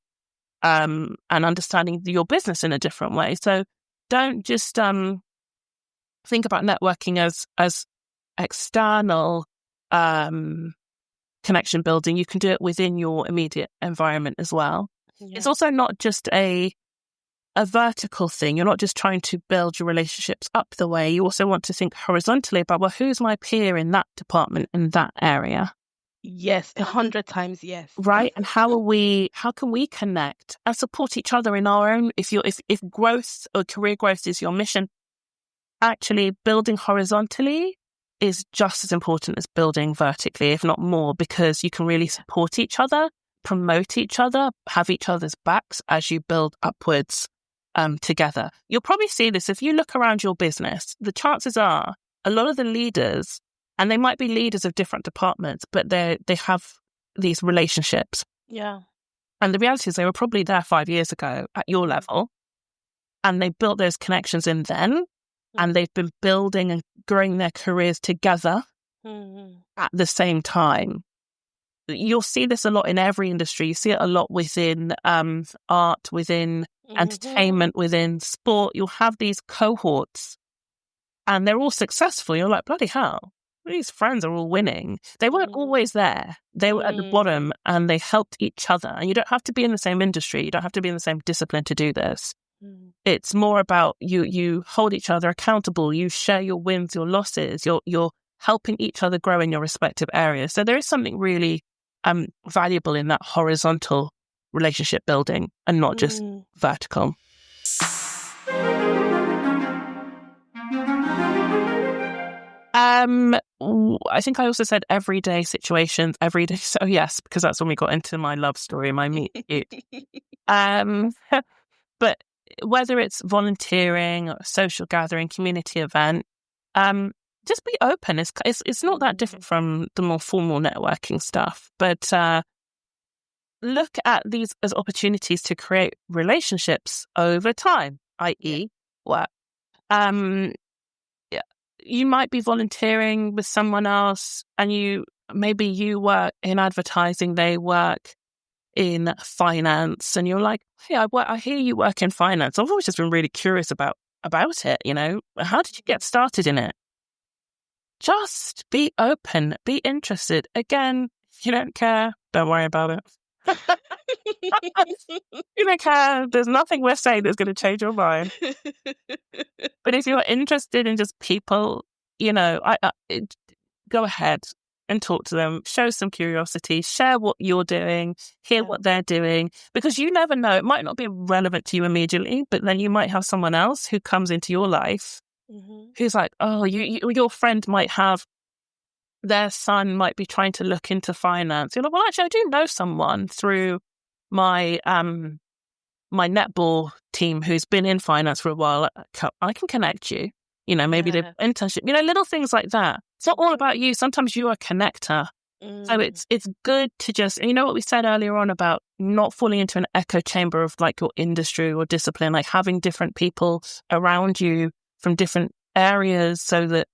and understanding your business in a different way. So don't just think about networking as external connection building. You can do it within your immediate environment as well. Yeah. It's also not just a vertical thing. You're not just trying to build your relationships up the way. You also want to think horizontally about, well, who's my peer in that department, in that area? Yes, 100 times yes. Right. And how can we connect and support each other in our own, if growth or career growth is your mission, actually building horizontally is just as important as building vertically, if not more, because you can really support each other, promote each other, have each other's backs as you build upwards together. You'll probably see this if you look around your business. The chances are a lot of the leaders, and they might be leaders of different departments, but they have these relationships. Yeah. And the reality is they were probably there 5 years ago at your level, and they built those connections in then, and they've been building and growing their careers together at the same time. You'll see this a lot in every industry. You see it a lot within art, within entertainment, within sport. You'll have these cohorts and they're all successful. You're like, bloody hell, these friends are all winning. They weren't always there. They were at the bottom and they helped each other. And you don't have to be in the same industry. You don't have to be in the same discipline to do this. It's more about you hold each other accountable. You share your wins, your losses. You're helping each other grow in your respective areas. So there is something really valuable in that horizontal relationship building and not just vertical. I think I also said everyday situations, everyday. So yes, because that's when we got into my love story, my meet cute. But whether it's volunteering, or social gathering, community event, just be open. It's not that different from the more formal networking stuff, but look at these as opportunities to create relationships over time, i.e. work. You might be volunteering with someone else and you work in advertising, they work in finance, and you're like, hey, I hear you work in finance. I've always just been really curious about it, How did you get started in it? Just be open, be interested. Again, if you don't care, don't worry about it. You don't care. There's nothing we're saying that's going to change your mind. But if you're interested in just people, go ahead and talk to them, show some curiosity, share what you're doing, hear what they're doing, because you never know. It might not be relevant to you immediately, but then you might have someone else who comes into your life who's like, oh, your friend might have, their son might be trying to look into finance. You're like, well, actually, I do know someone through my my netball team who's been in finance for a while. I can connect you. Maybe the internship, little things like that. It's not all about you. Sometimes you're a connector. So it's good to just, what we said earlier on about not falling into an echo chamber of like your industry or discipline, like having different people around you from different areas so that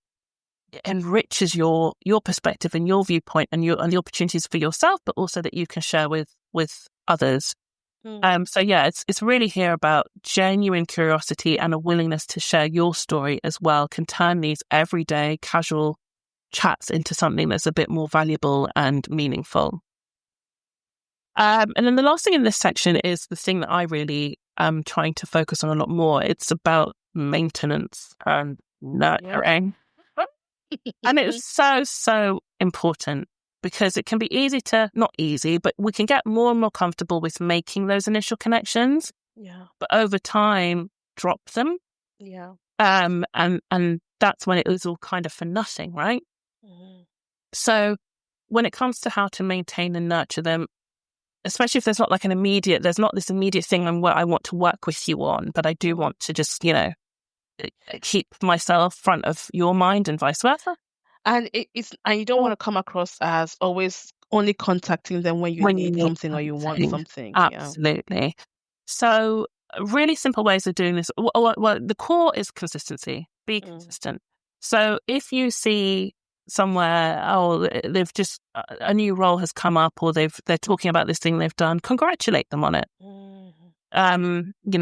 it enriches your perspective and your viewpoint and the opportunities for yourself, but also that you can share with others. So yeah, it's really here about genuine curiosity and a willingness to share your story as well, can turn these everyday casual chats into something that's a bit more valuable and meaningful. And then the last thing in this section is the thing that I really am trying to focus on a lot more. It's about maintenance and nurturing. And it's so important, because it can be easy to, not easy, but we can get more and more comfortable with making those initial connections. Yeah. But over time, drop them. Yeah. And that's when it was all kind of for nothing, right? So when it comes to how to maintain and nurture them, especially if there's not like there's not this immediate thing I want to work with you on, but I do want to just, keep myself front of your mind and vice versa. And you don't want to come across as always only contacting them when you need something or you want something. Absolutely. So really simple ways of doing this. Well, the core is consistency. Be consistent. So if you see somewhere, they've just a new role has come up, or they're talking about this thing they've done, congratulate them on it.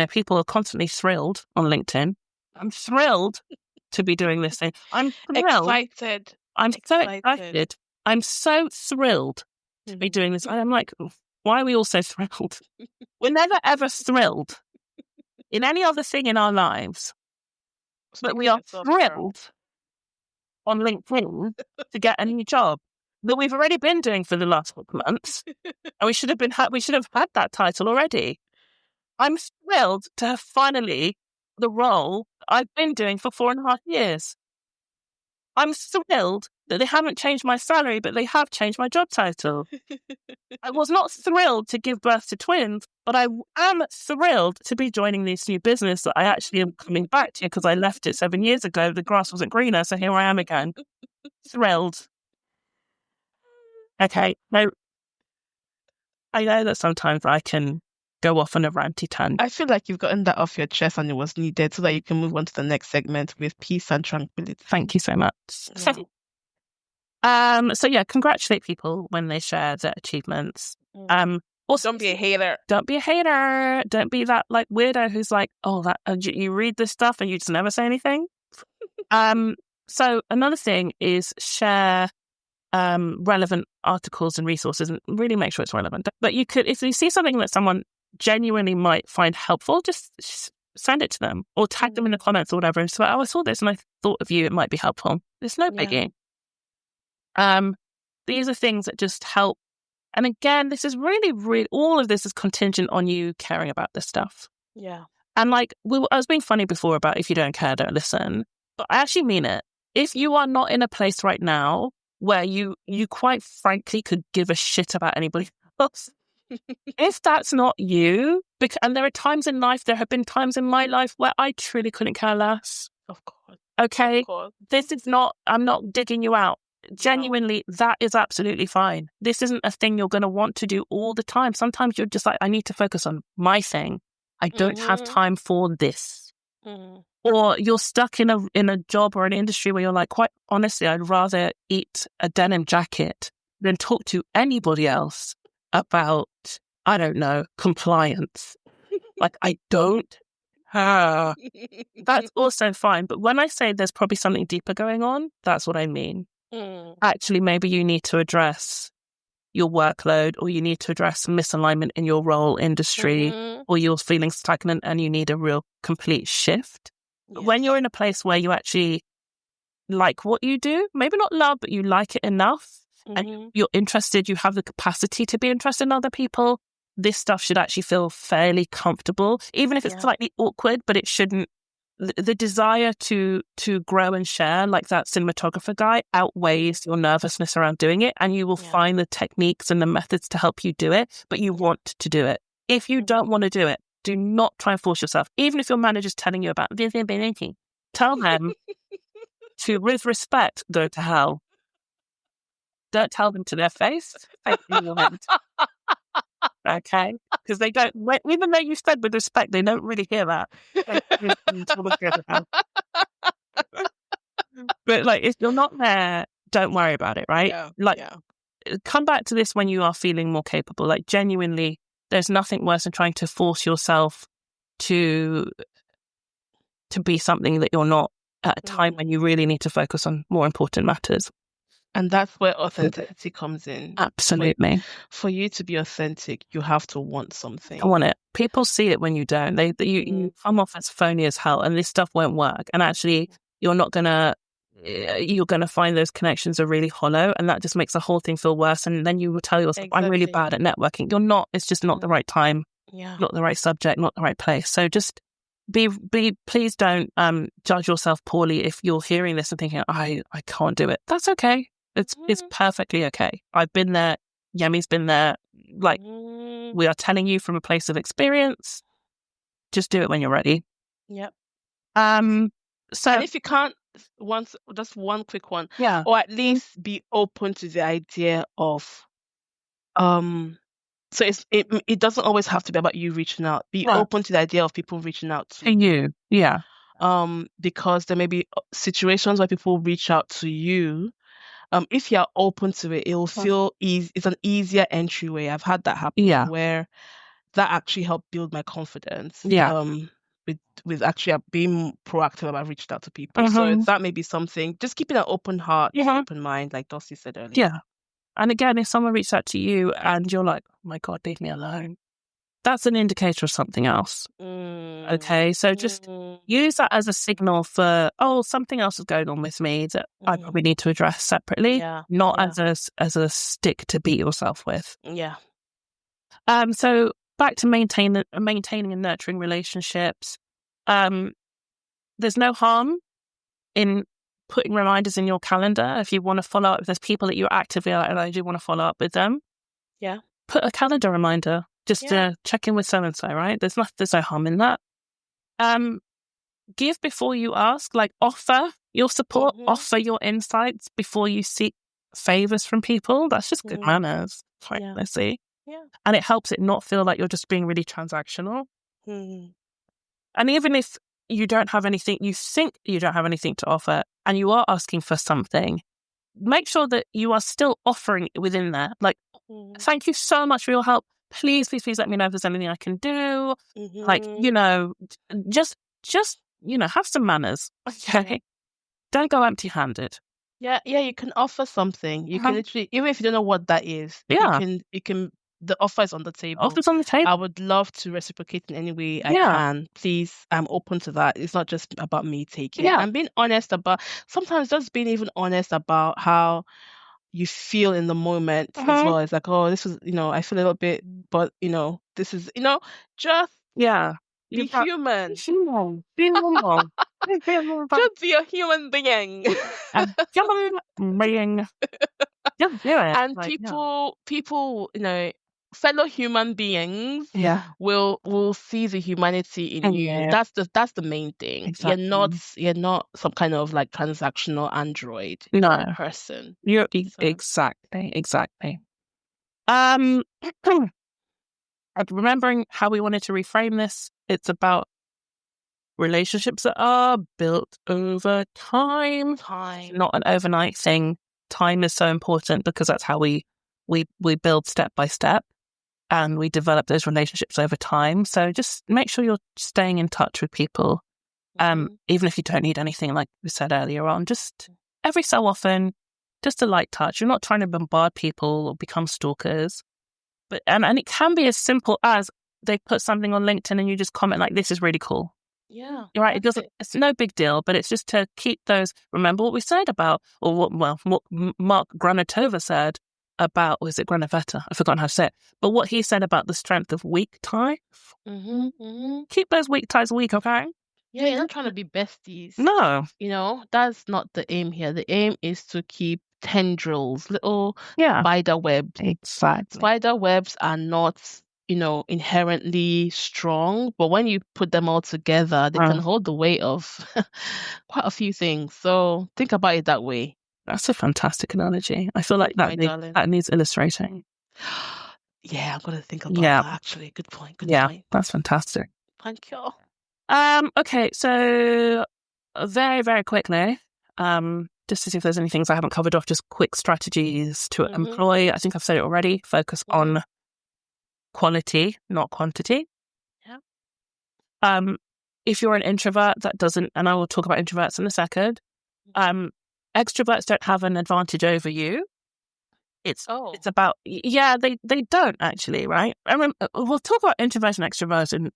People are constantly thrilled on LinkedIn. I'm thrilled to be doing this thing. I'm thrilled. Excited. I'm so excited. I'm so thrilled to be doing this. I'm like, why are we all so thrilled? We're never ever thrilled in any other thing in our lives, but we are thrilled on LinkedIn to get a new job that we've already been doing for the last couple months, and we should have had that title already. I'm thrilled to have finally the role I've been doing for 4.5 years. I'm thrilled that they haven't changed my salary, but they have changed my job title. I was not thrilled to give birth to twins, but I am thrilled to be joining this new business that I actually am coming back to because I left it 7 years ago. The grass wasn't greener, so here I am again. Thrilled. Okay, now I know that sometimes I can go off on a ranty tangent. I feel like you've gotten that off your chest and it was needed so that you can move on to the next segment with peace and tranquility. Thank you so much. Yeah. So yeah, congratulate people when they share their achievements. Also, Don't be a hater. Don't be a hater. Don't be that like weirdo who's like, oh, that you read this stuff and you just never say anything. So another thing is share relevant articles and resources, and really make sure it's relevant. But you could, if you see something that someone genuinely might find helpful, just send it to them or tag them in the comments or whatever. So, I saw this and I thought of you. It might be helpful. It's no biggie. These are things that just help. And again, this is really, all of this is contingent on you caring about this stuff. Yeah. And like, I was being funny before about if you don't care, don't listen. But I actually mean it. If you are not in a place right now where you quite frankly could give a shit about anybody else, if that's not you, and there are times in life, there have been times in my life where I truly couldn't care less. Of course. Okay? Of course. This is not, I'm not digging you out. Genuinely, that is absolutely fine. This isn't a thing you're going to want to do all the time. Sometimes you're just like, I need to focus on my thing. I don't have time for this. Or you're stuck in a job or an industry where you're like, quite honestly, I'd rather eat a denim jacket than talk to anybody else about, I don't know, compliance. Like, I don't. That's also fine. But when I say there's probably something deeper going on, that's what I mean. Actually, maybe you need to address your workload, or you need to address misalignment in your role, industry, or you're feeling stagnant and you need a real complete shift. Yes. When you're in a place where you actually like what you do, maybe not love, but you like it enough and you're interested, you have the capacity to be interested in other people, this stuff should actually feel fairly comfortable, even if it's slightly awkward, but it shouldn't. The desire to grow and share, like that cinematographer guy, outweighs your nervousness around doing it, and you will find the techniques and the methods to help you do it, but you want to do it. If you don't want to do it, do not try and force yourself. Even if your manager's telling you about this, tell them to, with respect, go to hell. Don't tell them to their face. Okay? Because they don't, even though you said with respect, they don't really hear that. But like, if you're not there, don't worry about it, right? Come back to this when you are feeling more capable. Like, genuinely, there's nothing worse than trying to force yourself to be something that you're not at a time when you really need to focus on more important matters. And that's where authenticity comes in. Absolutely. For you to be authentic, you have to want something. I want it. People see it when you don't. You come off as phony as hell, and this stuff won't work. And actually, you're gonna find those connections are really hollow, and that just makes the whole thing feel worse. And then you will tell yourself, I'm really bad at networking. You're not. It's just not the right time. Not the right subject. Not the right place. So just please don't judge yourself poorly if you're hearing this and thinking, I can't do it. That's okay. It's perfectly okay. I've been there. Yemi's been there. Like, we are telling you from a place of experience. Just do it when you're ready. Yep. So, and if you can't, just one quick one. Yeah. Or at least be open to the idea of So it doesn't always have to be about you reaching out. Be Right. open to the idea of people reaching out to To you. Yeah. because there may be situations where people reach out to you. If you're open to it, it'll feel easy. It's an easier entryway. I've had that happen Yeah. where that actually helped build my confidence. Yeah. With actually being proactive about reaching out to people. So that may be something. Just keeping an open heart, open mind, like Dossie said earlier. Yeah. And again, if someone reaches out to you and you're like, oh my God, leave me alone, that's an indicator of something else. Okay. So just use that as a signal for, oh, something else is going on with me that I probably need to address separately, not as a stick to beat yourself with. Yeah. So back to maintaining and nurturing relationships. There's no harm in putting reminders in your calendar if you want to follow up. If there's people that you actively like, and I do want to follow up with them. Yeah. Put a calendar reminder just to check in with so and so. Right? There's no harm in that. Give before you ask. Like offer your support, offer your insights before you seek favors from people. That's just good manners, quite honestly. Yeah. And it helps it not feel like you're just being really transactional. And even if you don't have anything, you think you don't have anything to offer, and you are asking for something, make sure that you are still offering it within there. Like, thank you so much for your help. Please, please, please let me know if there's anything I can do. Like, just, have some manners. Okay. Don't go empty-handed. Yeah, you can offer something. You can literally, even if you don't know what that is, you can. The offer is on the table. Offer's on the table. I would love to reciprocate in any way I can. Please, I'm open to that. It's not just about me taking it. I'm being honest about, sometimes just being even honest about how you feel in the moment as well. It's like, oh, this was, I feel a little bit, but, this is, just be human. Be normal. Just be a human being. Human being. Just do it. And people, fellow human beings will see the humanity in you. That's the main thing. Exactly. You're not some kind of like transactional android person. You're exactly. Remembering how we wanted to reframe this, it's about relationships that are built over time. Not an overnight thing. Time is so important because that's how we build step by step. And we develop those relationships over time. So just make sure you're staying in touch with people. Even if you don't need anything, like we said earlier on, just every so often, just a light touch. You're not trying to bombard people or become stalkers. But and it can be as simple as they put something on LinkedIn and you just comment like, this is really cool. Yeah. You're right. It's no big deal, but it's just to keep those, remember what we said about, or what Mark Granatova said about, was it Granavetta? I've forgotten how to say it. But what he said about the strength of weak ties. Keep those weak ties weak, okay? Yeah, you're not trying to be besties. No. That's not the aim here. The aim is to keep tendrils, little spider webs. Exactly. Spider webs are not, inherently strong, but when you put them all together, they can hold the weight of quite a few things. So think about it that way. That's a fantastic analogy. I feel like that needs illustrating. Yeah, I'm going to think about that, actually. Good point. Good point. That's fantastic. Thank you. Okay, so very, very quickly, just to see if there's any things I haven't covered off, just quick strategies to employ. I think I've said it already. Focus on quality, not quantity. Yeah. If you're an introvert, that doesn't, and I will talk about introverts in a second. Extroverts don't have an advantage over you. It's about, they don't actually, right? I mean, we'll talk about introversion and extroversion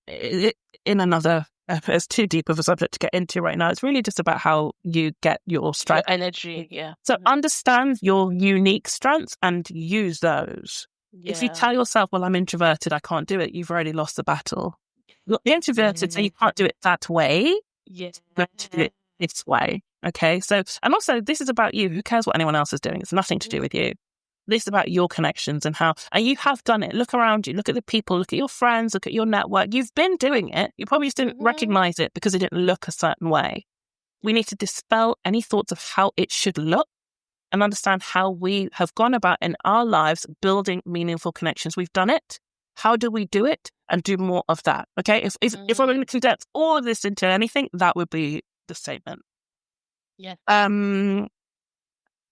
in another, it's too deep of a subject to get into right now. It's really just about how you get your strength. Your energy, yeah. So understand your unique strengths and use those. Yeah. If you tell yourself, well, I'm introverted, I can't do it, you've already lost the battle. You're introverted, so you can't do it that way. Yeah. You have to do it this way. Okay, so, and also this is about you. Who cares what anyone else is doing? It's nothing to do with you. This is about your connections and you have done it. Look around you, look at the people, look at your friends, look at your network. You've been doing it. You probably just didn't recognize it because it didn't look a certain way. We need to dispel any thoughts of how it should look and understand how we have gone about in our lives building meaningful connections. We've done it. how do we do it and do more of that? Okay, if we're going to condense all of this into anything, that would be the statement. Yeah.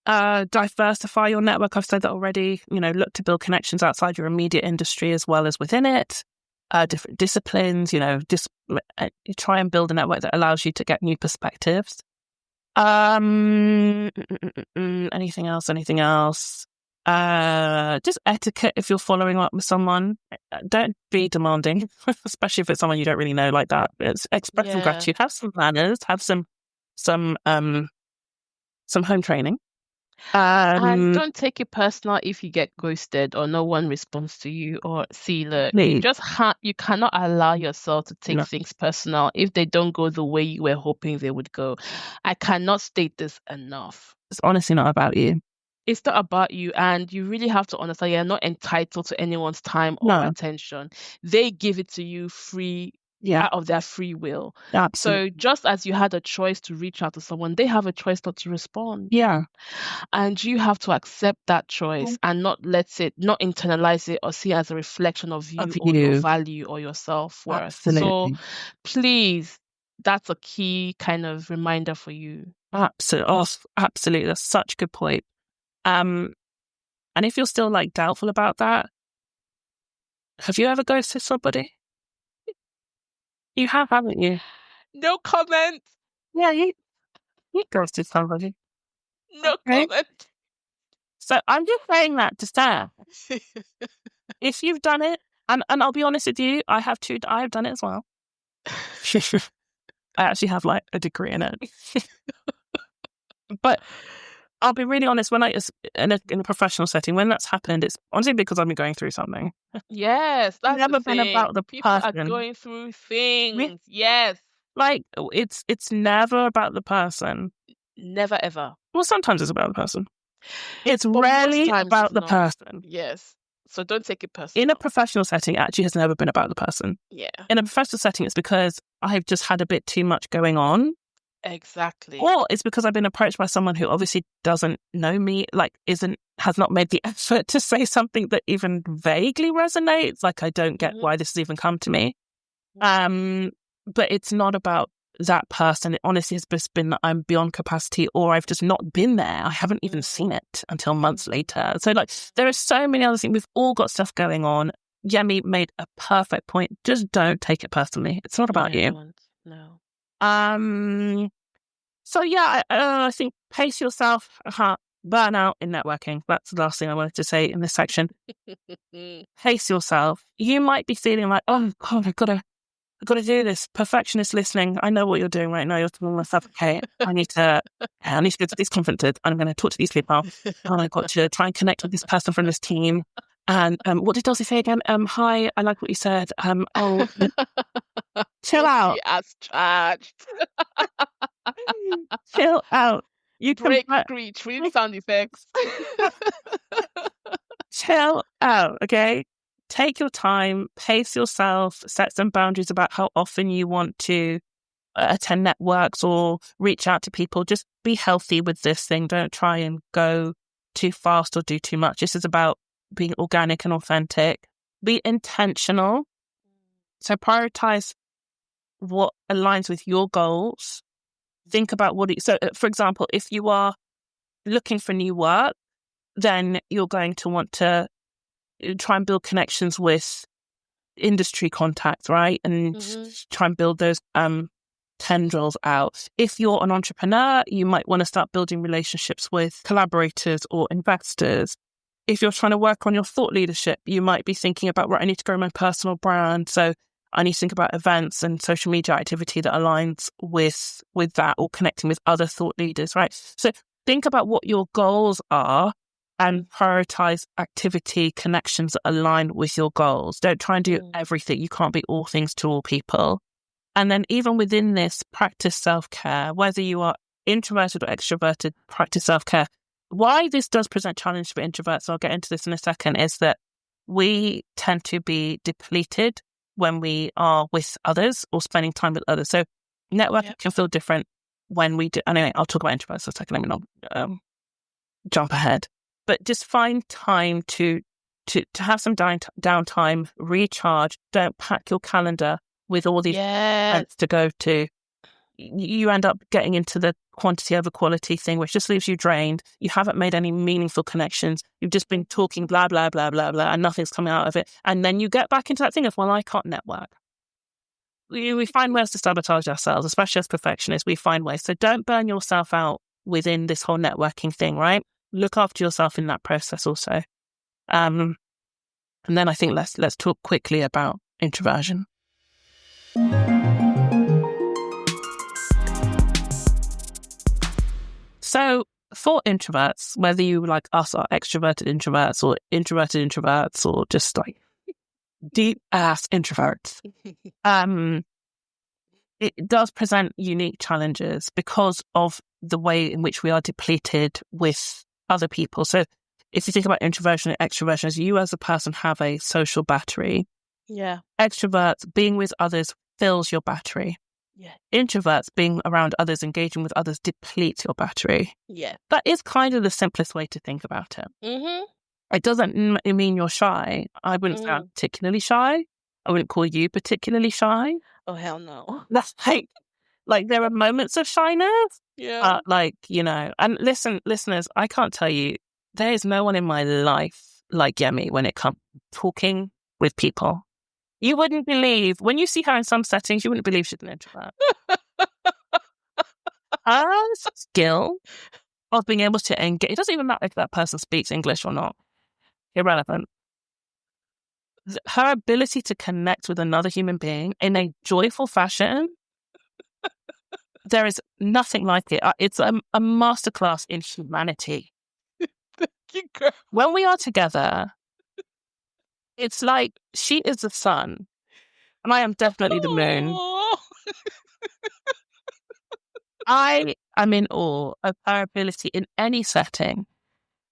Diversify your network. I've said that already. Look to build connections outside your immediate industry as well as within it. Different disciplines. Try and build a network that allows you to get new perspectives. Anything else? Just etiquette if you're following up with someone. Don't be demanding, especially if it's someone you don't really know like that. Express some gratitude. Have some manners. Have some home training. And don't take it personal if you get ghosted or no one responds to you. Or see, look, you cannot allow yourself to take things personal if they don't go the way you were hoping they would go. I cannot state this enough. It's honestly not about you. It's not about you, and you really have to understand you're not entitled to anyone's time or attention. They give it to you free. Out of their free will. Absolutely. So just as you had a choice to reach out to someone, they have a choice not to respond. Yeah. And you have to accept that choice and not internalize it or see it as a reflection of you or your value or your self-worth. Absolutely. So please, that's a key kind of reminder for you. Absolutely. That's such a good point. And if you're still doubtful about that, have you ever ghosted somebody? You have, haven't you? No comment. Yeah, you ghosted somebody. No comment. So I'm just saying that to say, if you've done it, and I'll be honest with you, I have done it as well. I actually have a degree in it. But I'll be really honest, when in a professional setting, when that's happened, it's honestly because I've been going through something. Yes, that's never been about the people person. are going through things. Yes. It's never about the person. Never ever. Well, sometimes it's about the person. It's rarely about the person. Yes. So don't take it personal. In a professional setting, it actually has never been about the person. Yeah. In a professional setting, it's because I've just had a bit too much going on. Exactly. Or it's because I've been approached by someone who obviously doesn't know me, has not made the effort to say something that even vaguely resonates. I don't get why this has even come to me. But it's not about that person. It honestly has just been that I'm beyond capacity, or I've just not been there. I haven't even seen it until months later. So there are so many other things. We've all got stuff going on. Yemi made a perfect point. Just don't take it personally. It's not about you. No. So yeah, I think pace yourself. Burnout in networking. That's the last thing I wanted to say in this section. Pace yourself. You might be feeling like, oh God, I've got to do this. Perfectionist listening. I know what you're doing right now. You're telling myself, okay, I need to go to these conferences. I'm going to talk to these people. And I've got to try and connect with this person from this team. And what did Dulcie say again? Hi, I like what you said. Chill out. As charged. Chill out. You break screech. We need sound effects. Chill out, okay? Take your time, pace yourself, set some boundaries about how often you want to attend networks or reach out to people. Just be healthy with this thing. Don't try and go too fast or do too much. This is about being organic and authentic. Be intentional. So prioritize what aligns with your goals. Think about for example, if you are looking for new work, then you're going to want to try and build connections with industry contacts, right? And try and build those tendrils out. If you're an entrepreneur, you might want to start building relationships with collaborators or investors. If you're trying to work on your thought leadership, you might be thinking about, right, I need to grow my personal brand. So I need to think about events and social media activity that aligns with that, or connecting with other thought leaders, right? So think about what your goals are and prioritize activity connections that align with your goals. Don't try and do everything. You can't be all things to all people. And then even within this, practice self-care. Whether you are introverted or extroverted, practice self-care. Why this does present challenge for introverts, I'll get into this in a second, is that we tend to be depleted when we are with others or spending time with others. So networking can feel different when we do. Anyway, I'll talk about introverts for a second. Let me not jump ahead. But just find time to to have some downtime, recharge. Don't pack your calendar with all these events to go to. You end up getting into the quantity over quality thing, which just leaves you drained. You haven't made any meaningful connections. You've just been talking blah, blah, blah, blah, blah, and nothing's coming out of it. And then you get back into that thing of, well, I can't network. We find ways to sabotage ourselves, especially as perfectionists. We find ways. So don't burn yourself out within this whole networking thing, right? Look after yourself in that process also. And then I think let's talk quickly about introversion. So for introverts, whether you like us are extroverted introverts or introverted introverts or just like deep ass introverts, it does present unique challenges because of the way in which we are depleted with other people. So if you think about introversion and extroversion, as you as a person have a social battery, extroverts being with others fills your battery. Introverts being around others, engaging with others depletes your battery. That is kind of the simplest way to think about it. It doesn't mean you're shy. I wouldn't say I'm particularly shy. I wouldn't call you particularly shy. Oh, hell no. That's like there are moments of shyness. Like, you know, and listeners, I can't tell you, there is no one in my life like Yemi when it comes to talking with people. You wouldn't believe, when you see her in some settings, you wouldn't believe she's an introvert. Her skill of being able to engage, it doesn't even matter if that person speaks English or not. Irrelevant. Her ability to connect with another human being in a joyful fashion, there is nothing like it. It's a masterclass in humanity. Thank you, girl. When we are together, it's like she is the sun and I am definitely the moon. I am in awe of her ability in any setting.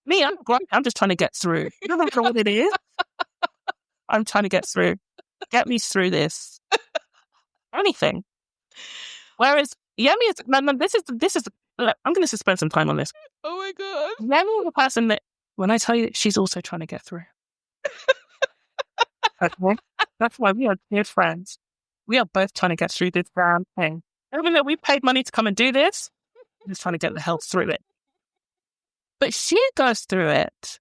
Me, I'm great. I'm just trying to get through. You don't know what it is. I'm trying to get through. Get me through this. Anything. Whereas Yemi is, this is, I'm going to spend some time on this. Oh my God. Yemi is the person that, when I tell you, she's also trying to get through. Okay? That's why we are dear friends. We are both trying to get through this damn thing. Even though we paid money to come and do this, we're just trying to get the hell through it. But she goes through it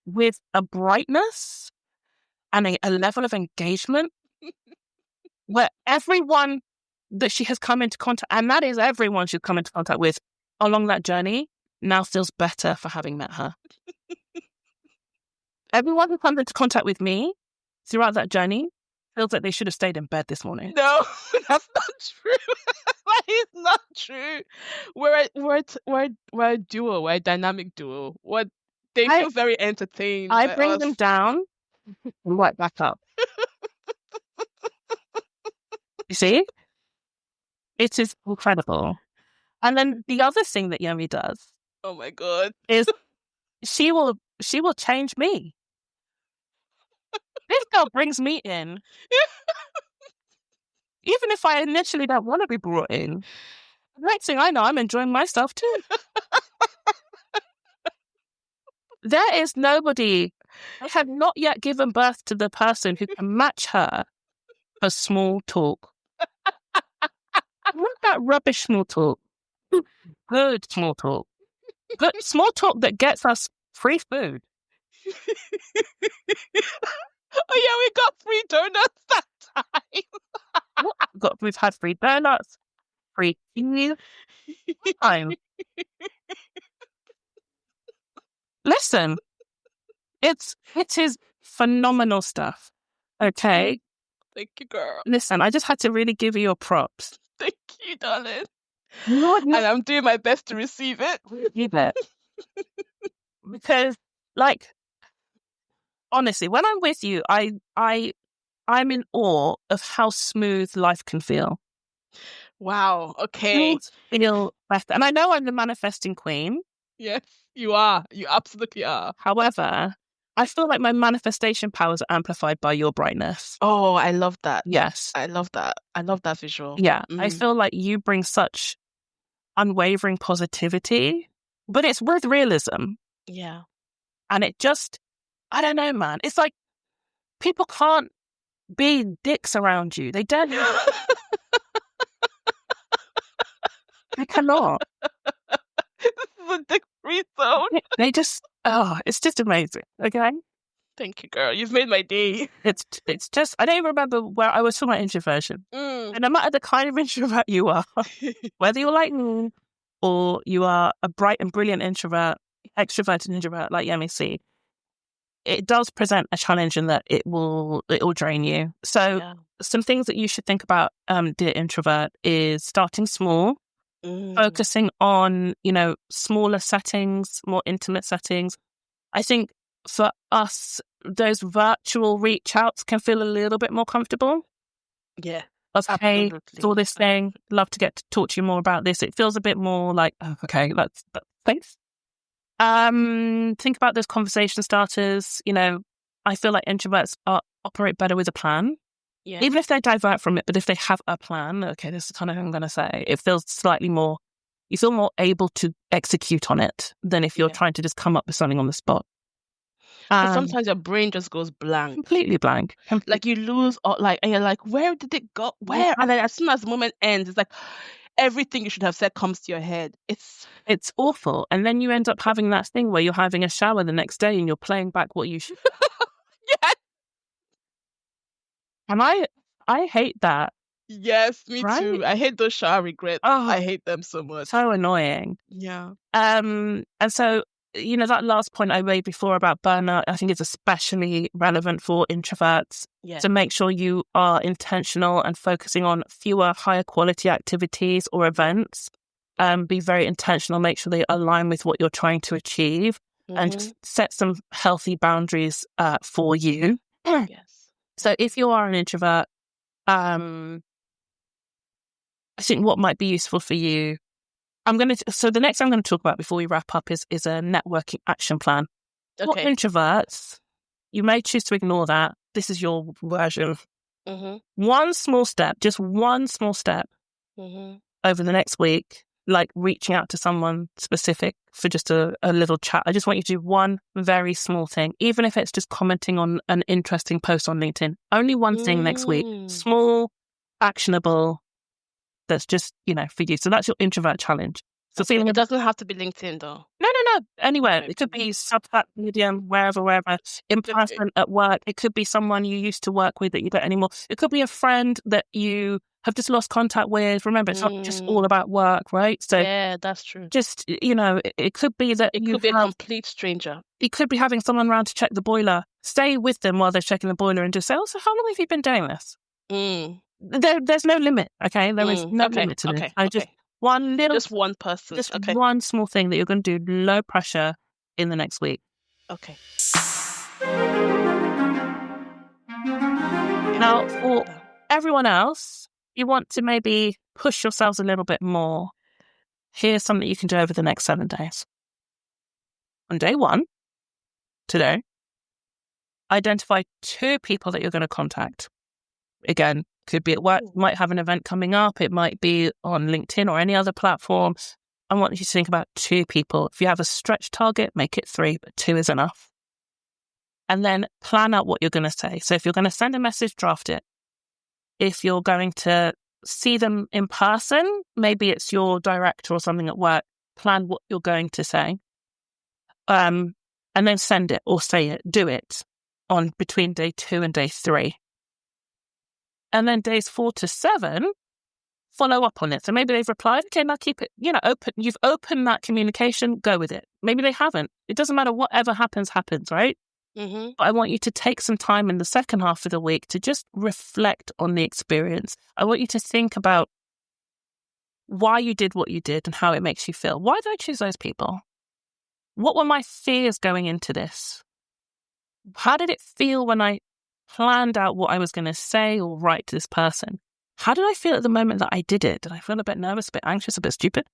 with a brightness and a level of engagement where everyone that she has come into contact, and that is everyone she's come into contact with along that journey, now feels better for having met her. Everyone who comes into contact with me throughout that journey feels like they should have stayed in bed this morning. No, that's not true. That is not true. We're a duo. We're a dynamic duo. They feel very entertained. I bring them down and right back up. You see? It is incredible. And then the other thing that Yemi does, oh my God, is she will change me. This girl brings me in. Even if I initially don't want to be brought in. The next thing I know, I'm enjoying myself too. There is nobody. I have not yet given birth to the person who can match her for small talk. Not that rubbish small talk. Good small talk. Good small talk that gets us free food. Oh yeah, we got free donuts that time. We've had free donuts, free cheese. Time. Listen, it is phenomenal stuff. Okay. Thank you, girl. Listen, I just had to really give you your props. Thank you, darling. And I'm doing my best to receive it. Receive it. Because, like, honestly, when I'm with you, I'm in awe of how smooth life can feel. Wow. Okay. Feel better. And I know I'm the manifesting queen. Yes, you are. You absolutely are. However, I feel like my manifestation powers are amplified by your brightness. Oh, I love that. Yes. I love that. I love that visual. Yeah. I feel like you bring such unwavering positivity, but it's with realism. Yeah. And it just I don't know, man. It's like people can't be dicks around you. They don't. They cannot. This is a dick-free zone. They just, it's just amazing. Okay. Thank you, girl. You've made my day. It's just, I don't even remember where I was talking about introversion. And no matter the kind of introvert you are, whether you're like me or you are a bright and brilliant introvert, extroverted introvert like Yemi C, it does present a challenge in that it will drain you. So some things that you should think about, dear introvert, is starting small, focusing on, smaller settings, more intimate settings. I think for us, those virtual reach outs can feel a little bit more comfortable. Yeah. Hey, saw this thing, love to get to talk to you more about this. It feels a bit more like, okay, thanks. Think about those conversation starters. I feel like introverts operate better with a plan. Yeah. Even if they divert from it, but if they have a plan, okay, this is kind of what I'm going to say. It feels slightly more, you feel more able to execute on it than if you're trying to just come up with something on the spot. But sometimes your brain just goes blank. Completely blank. Like you lose, and you're like, where did it go? Where? And then as soon as the moment ends, it's like everything you should have said comes to your head. It's awful. And then you end up having that thing where you're having a shower the next day and you're playing back what you should. Yes. And I hate that. Yes, me too. I hate those shower regrets. I hate them so much. So annoying. Yeah. And so, that last point I made before about burnout, I think is especially relevant for introverts. Yeah. To make sure you are intentional and focusing on fewer higher quality activities or events. Be very intentional, make sure they align with what you're trying to achieve, and just set some healthy boundaries for you. Yes. So if you are an introvert, I think what might be useful for you, so the next I'm going to talk about before we wrap up is a networking action plan. Okay. For introverts, you may choose to ignore that. This is your version. One small step, just one small step over the next week, like reaching out to someone specific for just a little chat. I just want you to do one very small thing, even if it's just commenting on an interesting post on LinkedIn. Only one thing next week, small, actionable, that's just, for you. So that's your introvert challenge. So it doesn't have to be LinkedIn though. No. Anywhere. It could be Substack, Medium, wherever, in person, at work. It could be someone you used to work with that you don't anymore. It could be a friend that you have just lost contact with. Remember, it's not just all about work, right? So yeah, that's true. Just, it could be that it could be a complete stranger. You could be having someone around to check the boiler. Stay with them while they're checking the boiler and just say, so how long have you been doing this? There's no limit, okay? There is no limit to this. Just one person. Just one small thing that you're going to do, low pressure, in the next week. Okay. Now, for everyone else, you want to maybe push yourselves a little bit more. Here's something you can do over the next 7 days. On day 1, today, identify 2 people that you're going to contact. Again, could be at work, might have an event coming up, it might be on LinkedIn or any other platform. I want you to think about 2 people. If you have a stretch target, make it 3, but 2 is enough. And then plan out what you're going to say. So if you're going to send a message, draft it. If you're going to see them in person, maybe it's your director or something at work, plan what you're going to say. And then send it or say it, do it on between day 2 and day 3. And then days 4 to 7, follow up on it. So maybe they've replied, okay, now keep it, open. You've opened that communication, go with it. Maybe they haven't. It doesn't matter, whatever happens, right? But I want you to take some time in the second half of the week to just reflect on the experience. I want you to think about why you did what you did and how it makes you feel. Why did I choose those people? What were my fears going into this? How did it feel when I planned out what I was going to say or write to this person? How did I feel at the moment that I did it? Did I feel a bit nervous, a bit anxious, a bit stupid?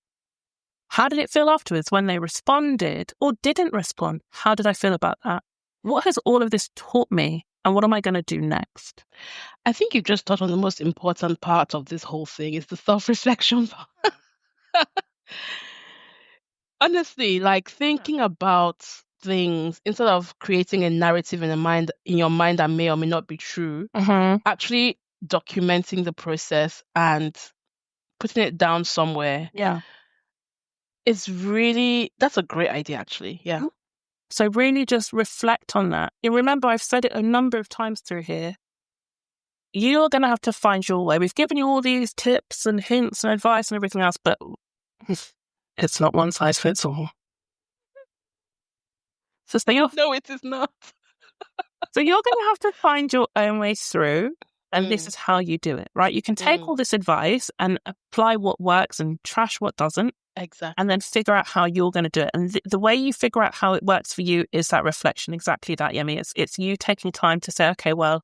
How did it feel afterwards when they responded or didn't respond? How did I feel about that? What has all of this taught me? And what am I going to do next? I think you've just touched on the most important part of this whole thing is the self-reflection part. Honestly, like thinking about things, instead of creating a narrative in your mind that may or may not be true, actually documenting the process and putting it down somewhere. Yeah. That's a great idea, actually. Yeah. So really just reflect on that. And remember, I've said it a number of times through here. You're going to have to find your way. We've given you all these tips and hints and advice and everything else, but it's not one size fits all. No, it is not. So you're going to have to find your own way through, and this is how you do it, right? You can take all this advice and apply what works and trash what doesn't. Exactly. And then figure out how you're going to do it. And the way you figure out how it works for you is that reflection. Exactly that, Yemi. It's you taking time to say, okay, well,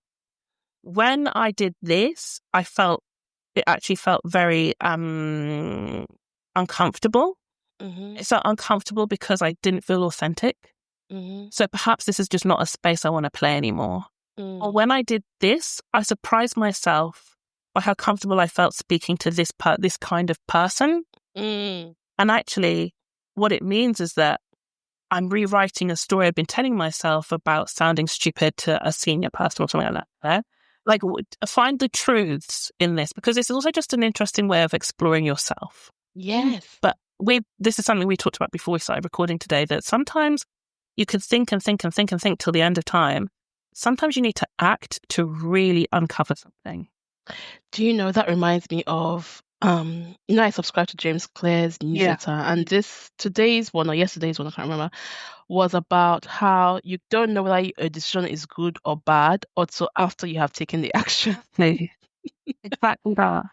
when I did this, it actually felt very uncomfortable. It felt uncomfortable because I didn't feel authentic. So perhaps this is just not a space I want to play anymore. Or when I did this, I surprised myself by how comfortable I felt speaking to this kind of person. And actually, what it means is that I'm rewriting a story I've been telling myself about sounding stupid to a senior person or something like that. Like, find the truths in this, because this is also just an interesting way of exploring yourself. Yes. But this is something we talked about before we started recording today, that sometimes you can think and think and think and think till the end of time. Sometimes you need to act to really uncover something. Do you know, that reminds me of, I subscribe to James Clear's newsletter, and today's one or yesterday's one, I can't remember, was about how you don't know whether a decision is good or bad until after you have taken the action. Exactly that.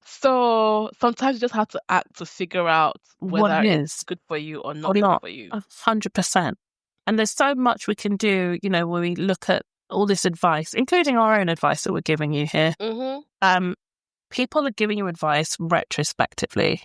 So sometimes you just have to act to figure out whether it's good for you or not good for you. 100%. And there's so much we can do, when we look at all this advice, including our own advice that we're giving you here. People are giving you advice retrospectively.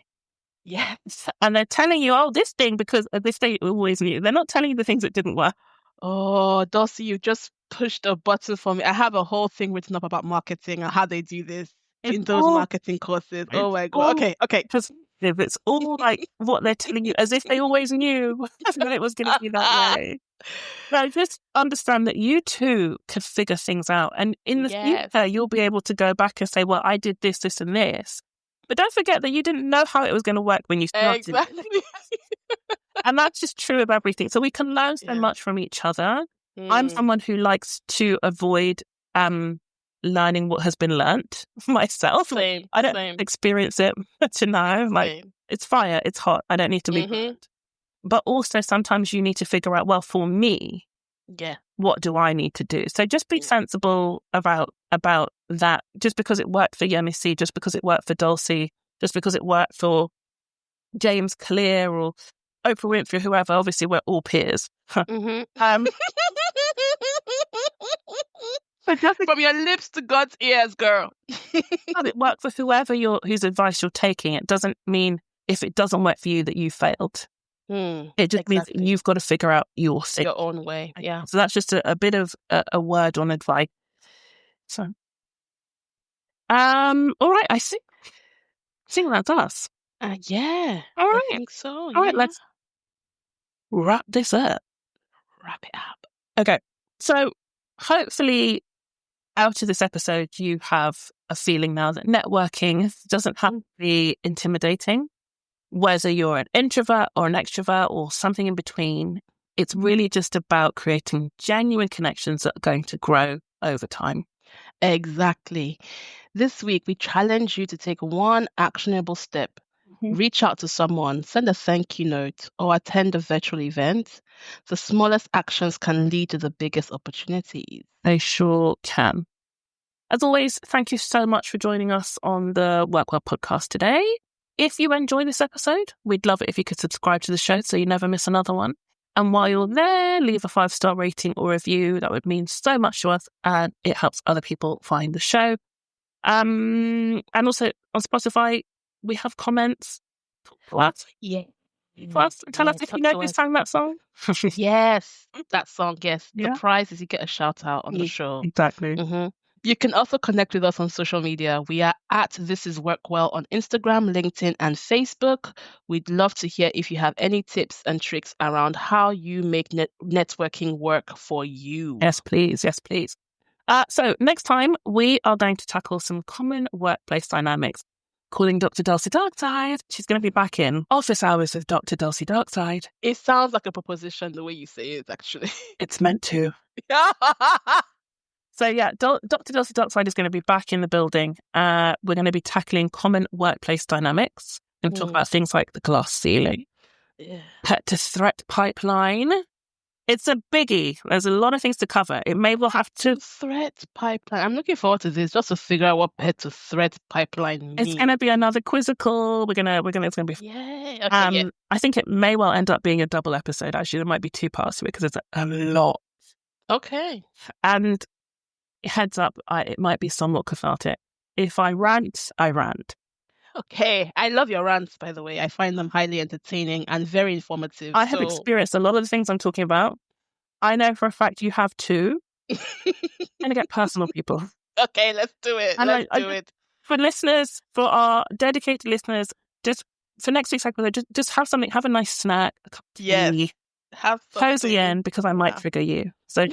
Yes. And they're telling you, this thing, because this they always knew. They're not telling you the things that didn't work. Oh, Dulcie, you just pushed a button for me. I have a whole thing written up about marketing and how they do this in those marketing courses. Oh my God. Okay. It's all like what they're telling you, as if they always knew that it was going to be that way. Now, just understand that you too can figure things out. And in the future, you'll be able to go back and say, well, I did this, this, and this. But don't forget that you didn't know how it was going to work when you started. Exactly. And that's just true of everything. So we can learn so much from each other. I'm someone who likes to avoid learning what has been learnt myself. Same. I don't experience it to know. Like, it's fire, it's hot. I don't need to be learned. But also sometimes you need to figure out, well, for me, what do I need to do? So just be sensible about that. Just because it worked for Yemi C, just because it worked for Dulcie, just because it worked for James Clear or Oprah Winfrey, whoever, obviously we're all peers. From your lips to God's ears, girl. It worked for whose advice you're taking. It doesn't mean if it doesn't work for you that you failed. It just means that you've got to figure out your thing. Your own way. Yeah. So that's just a bit of a word on advice. So, all right. I think that's us. Yeah. All right. I think so. All right. Let's wrap this up. Wrap it up. Okay. So hopefully out of this episode, you have a feeling now that networking doesn't have to be intimidating. Whether you're an introvert or an extrovert or something in between, it's really just about creating genuine connections that are going to grow over time. Exactly. This week, we challenge you to take one actionable step. Reach out to someone, send a thank you note, or attend a virtual event. The smallest actions can lead to the biggest opportunities. They sure can. As always, thank you so much for joining us on the Work Well podcast today. If you enjoy this episode, we'd love it if you could subscribe to the show so you never miss another one. And while you're there, leave a 5-star rating or review. That would mean so much to us, and it helps other people find the show. And also on Spotify, we have comments. What? Yeah. Tell us if you know who sang that song. Yes, that song. Yes. The prize is you get a shout out on the show. Exactly. You can also connect with us on social media. We are at This Is Work Well on Instagram, LinkedIn, and Facebook. We'd love to hear if you have any tips and tricks around how you make networking work for you. Yes, please. Yes, please. So next time, we are going to tackle some common workplace dynamics. Calling Dr. Dulcie Darkside. She's going to be back in office hours with Dr. Dulcie Darkside. It sounds like a proposition the way you say it, actually. It's meant to. So yeah, Dr. Dulcie Darkside is going to be back in the building. We're going to be tackling common workplace dynamics and talk about things like the glass ceiling, pet to threat pipeline. It's a biggie. There's a lot of things to cover. It may well have to threat pipeline. I'm looking forward to this just to figure out what pet to threat pipeline means. It's going to be another quizzical. It's going to be. Yay. Okay, I think it may well end up being a double episode. Actually, there might be 2 parts to it because it's a lot. Okay. And heads up, it might be somewhat cathartic. If I rant, I rant. Okay. I love your rants, by the way. I find them highly entertaining and very informative. I have experienced a lot of the things I'm talking about. I know for a fact you have too. I'm going to get personal, people. Okay, let's do it. Let's do it. For listeners, for our dedicated listeners, just for next week's episode, just have something, have a nice snack, a cup of tea. Have cozy in because I might trigger you. So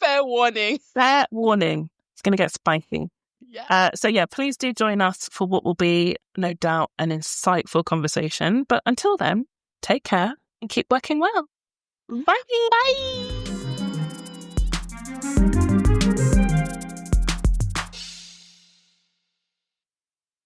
fair warning. Fair warning. It's going to get spicy. Yeah. So yeah, please do join us for what will be, no doubt, an insightful conversation. But until then, take care and keep working well. Bye. Bye.